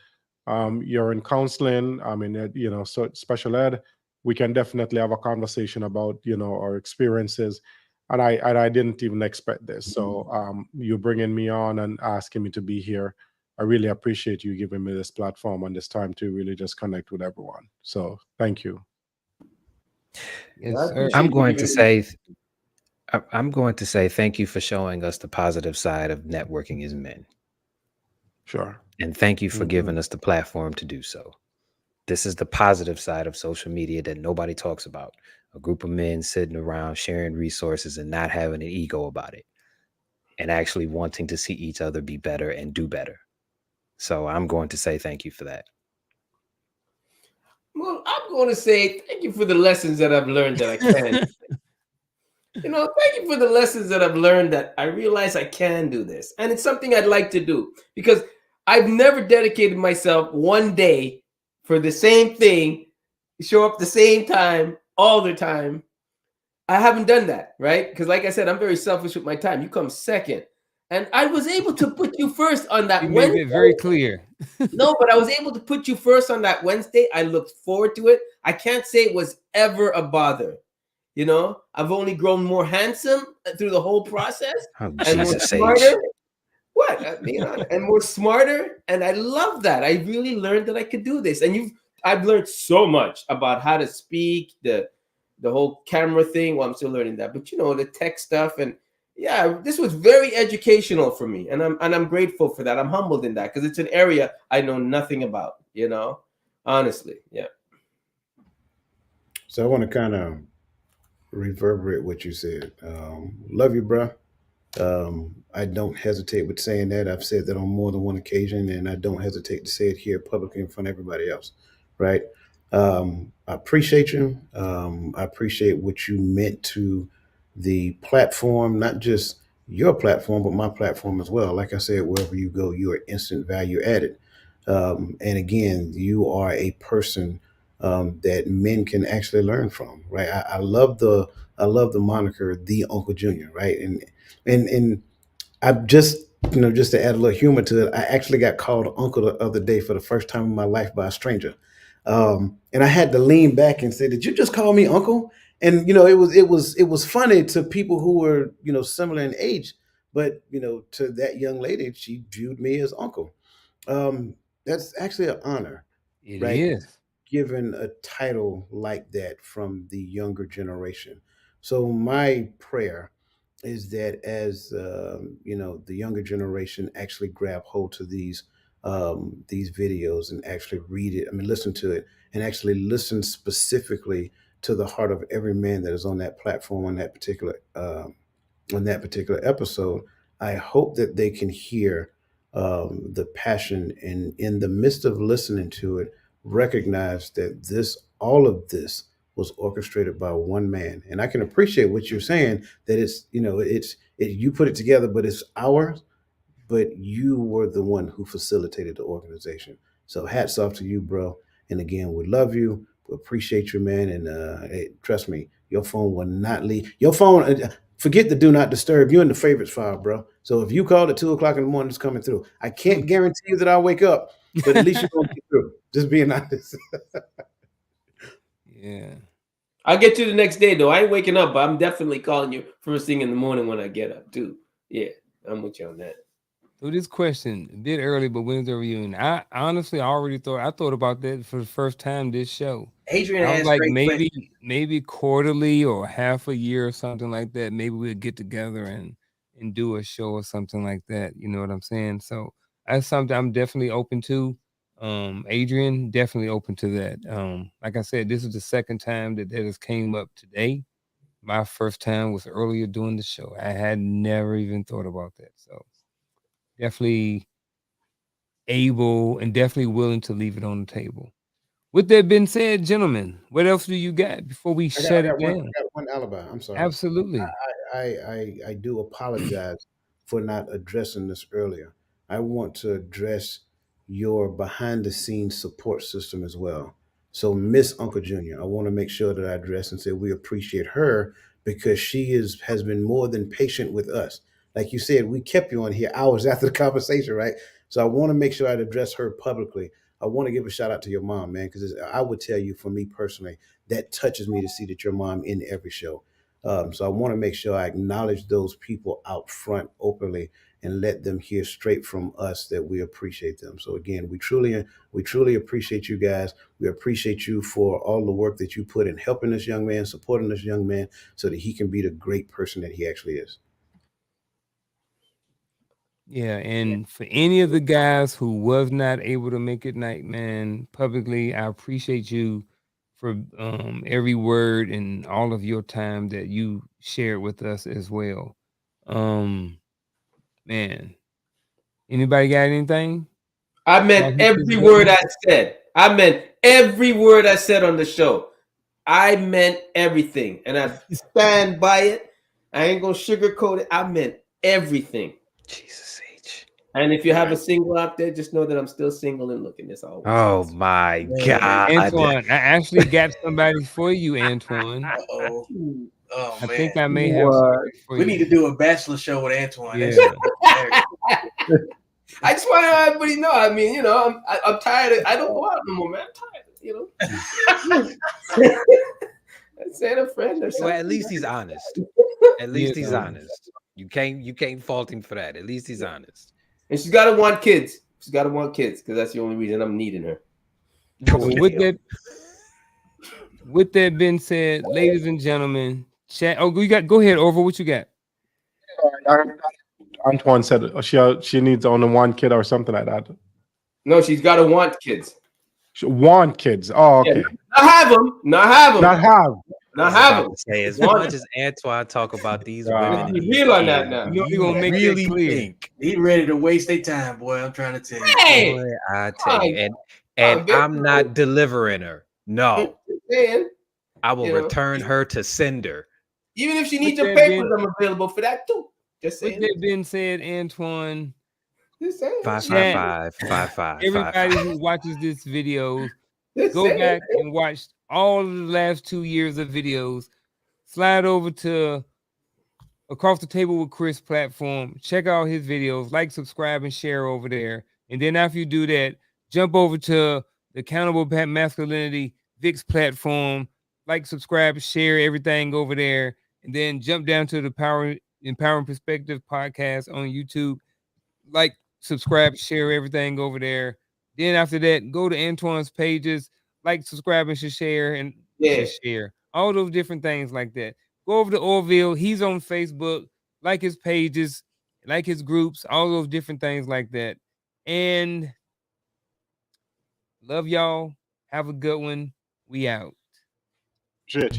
in counseling. I mean, so special ed. We can definitely have a conversation about our experiences, and I didn't even expect this. So you bringing me on and asking me to be here. I really appreciate you giving me this platform and this time to really just connect with everyone. So thank you. Yes, I sir. appreciate you giving me. I'm going to say thank you for showing us the positive side of networking as men. Sure. And thank you for Mhm. giving us the platform to do so. This is the positive side of social media that nobody talks about. A group of men sitting around sharing resources and not having an ego about it, and actually wanting to see each other be better and do better. So I'm going to say thank you for that. Well, I'm going to say thank you for the lessons that I've learned that I can. Thank you for the lessons that I've learned that I realize I can do this. And it's something I'd like to do because I've never dedicated myself one day for the same thing, show up the same time, all the time. I haven't done that, right? Because like I said, I'm very selfish with my time. You come second. And I was able to put you first on that You made Wednesday. it very clear. No, but I was able to put you first on that Wednesday. I looked forward to it. I can't say it was ever a bother. You know, I've only grown more handsome through the whole process Oh, and more Jesus smarter. H. What? Being honest, and more smarter. And I love that. I really learned that I could do this. And I've learned so much about how to speak, the whole camera thing. Well, I'm still learning that, but you know, the tech stuff. And yeah, this was very educational for me. And I'm grateful for that. I'm humbled in that because it's an area I know nothing about, you know, honestly. Yeah. So I want to kind of reverberate what you said. Love you, bro. I don't hesitate with saying that. I've said that on more than one occasion, and I don't hesitate to say it here publicly in front of everybody else. Right? I appreciate you. I appreciate what you meant to the platform, not just your platform, but my platform as well. Like I said, wherever you go, you are instant value added. And again, you are a person that men can actually learn from. Right? I love the moniker, the Uncle Junior. Right? And I just, just to add a little humor to it, I actually got called uncle the other day for the first time in my life by a stranger, and I had to lean back and say, "Did you just call me uncle?" And it was funny to people who were similar in age, but to that young lady, she viewed me as uncle. That's actually an honor, It right? is. Given a title like that from the younger generation. So my prayer is that as the younger generation actually grab hold to these videos and actually read it, I mean listen to it, and actually listen specifically to the heart of every man that is on that platform on that particular episode. I hope that they can hear the passion, and in the midst of listening to it, recognize that all of this was orchestrated by one man. And I can appreciate what you're saying, that you put it together, but it's ours. But you were the one who facilitated the organization. So hats off to you, bro. And again, we love you. We appreciate you, man. And hey, trust me, your phone will not leave. Your phone, forget the do not disturb. You're in the favorites file, bro. So if you called at 2 o'clock in the morning, it's coming through. I can't guarantee you that I'll wake up, but at least you're going to get through. Just being honest. Yeah. I'll get you the next day though. I ain't waking up, but I'm definitely calling you first thing in the morning when I get up too. Yeah, I'm with you on that. So this question, a bit early, but when's the reunion? I honestly already thought about that for the first time this show. Adrian I was asked like, great questions. maybe quarterly or half a year or something like that. Maybe we'll get together and do a show or something like that. You know what I'm saying? So that's something I'm definitely open to. Adrian, definitely open to that. Like I said, this is the second time that has came up today. My first time was earlier doing the show. I had never even thought about that. So definitely able and definitely willing to leave it on the table. With that being said, gentlemen, what else do you got before we shut it I down? got one alibi. I'm sorry. Absolutely. I do apologize for not addressing this earlier. I want to address your behind the scenes support system as well. So Miss Uncle Junior, I want to make sure that I address and say we appreciate her because she has been more than patient with us. Like you said, we kept you on here hours after the conversation, right? So I want to make sure I'd address her publicly. I want to give a shout out to your mom, man, because I would tell you, for me personally, that touches me to see that your mom in every show. So I want to make sure I acknowledge those people out front openly and let them hear straight from us that we appreciate them. So again, we truly appreciate you guys. We appreciate you for all the work that you put in helping this young man, supporting this young man, so that he can be the great person that he actually is. Yeah, and for any of the guys who was not able to make it night, man, publicly, I appreciate you for every word and all of your time that you shared with us as well. Man, anybody got anything? I Y'all meant hit this every word button. I said. I meant every word I said on the show. I meant everything, and I stand by it. I ain't gonna sugarcoat it. I meant everything. Jesus H. And if you have a single out there, just know that I'm still single and looking. That's all. Oh my Man. God. Antoine, I actually got somebody for you, Antoine. Uh-oh. Oh, I man. think I may have somebody for We you. need to do a bachelor show with Antoine. Yeah. I just want everybody to know. I mean, you know, I'm tired. I don't go out no more, man. I'm tired. You know. I said a friend or Well, something. at least he's honest. At least he's honest. You can't fault him for that. At least he's honest. And she's gotta want kids. She's gotta want kids because that's the only reason I'm needing her. So with that being said, ladies and gentlemen, chat. Oh, go ahead, Over. What you got? Antoine said she needs only one kid or something like that. No, she's gotta want kids. She want kids. Oh, okay. Yeah, not have them. Not have them. Not have. Not have them. Say as much as Antoine talk about these women, Be real on that now. You gonna make really that clear. think He ready to waste their time, boy. I'm trying to tell you. Hey, boy, I tell you, and I'm not delivering her. No, man. I will return her to sender. Even if she needs With your that papers, I'm available for that too. Just saying. With that being said, Antoine, Just saying. 555. everybody who watches this video, Just go saying. back and watch all of the last 2 years of videos. Slide over to Across the Table with Chris platform. Check out his videos. Like, subscribe, and share over there. And then after you do that, jump over to the Accountable Masculinity VIX platform. Like, subscribe, share everything over there. And then jump down to the Empowering Perspective podcast on YouTube. Like, subscribe, share everything over there. Then after that, go to Antoine's pages. Like, subscribe, and share, and share. All those different things like that. Go over to Orville. He's on Facebook. Like his pages, like his groups, all those different things like that. And love y'all. Have a good one. We out. Shit,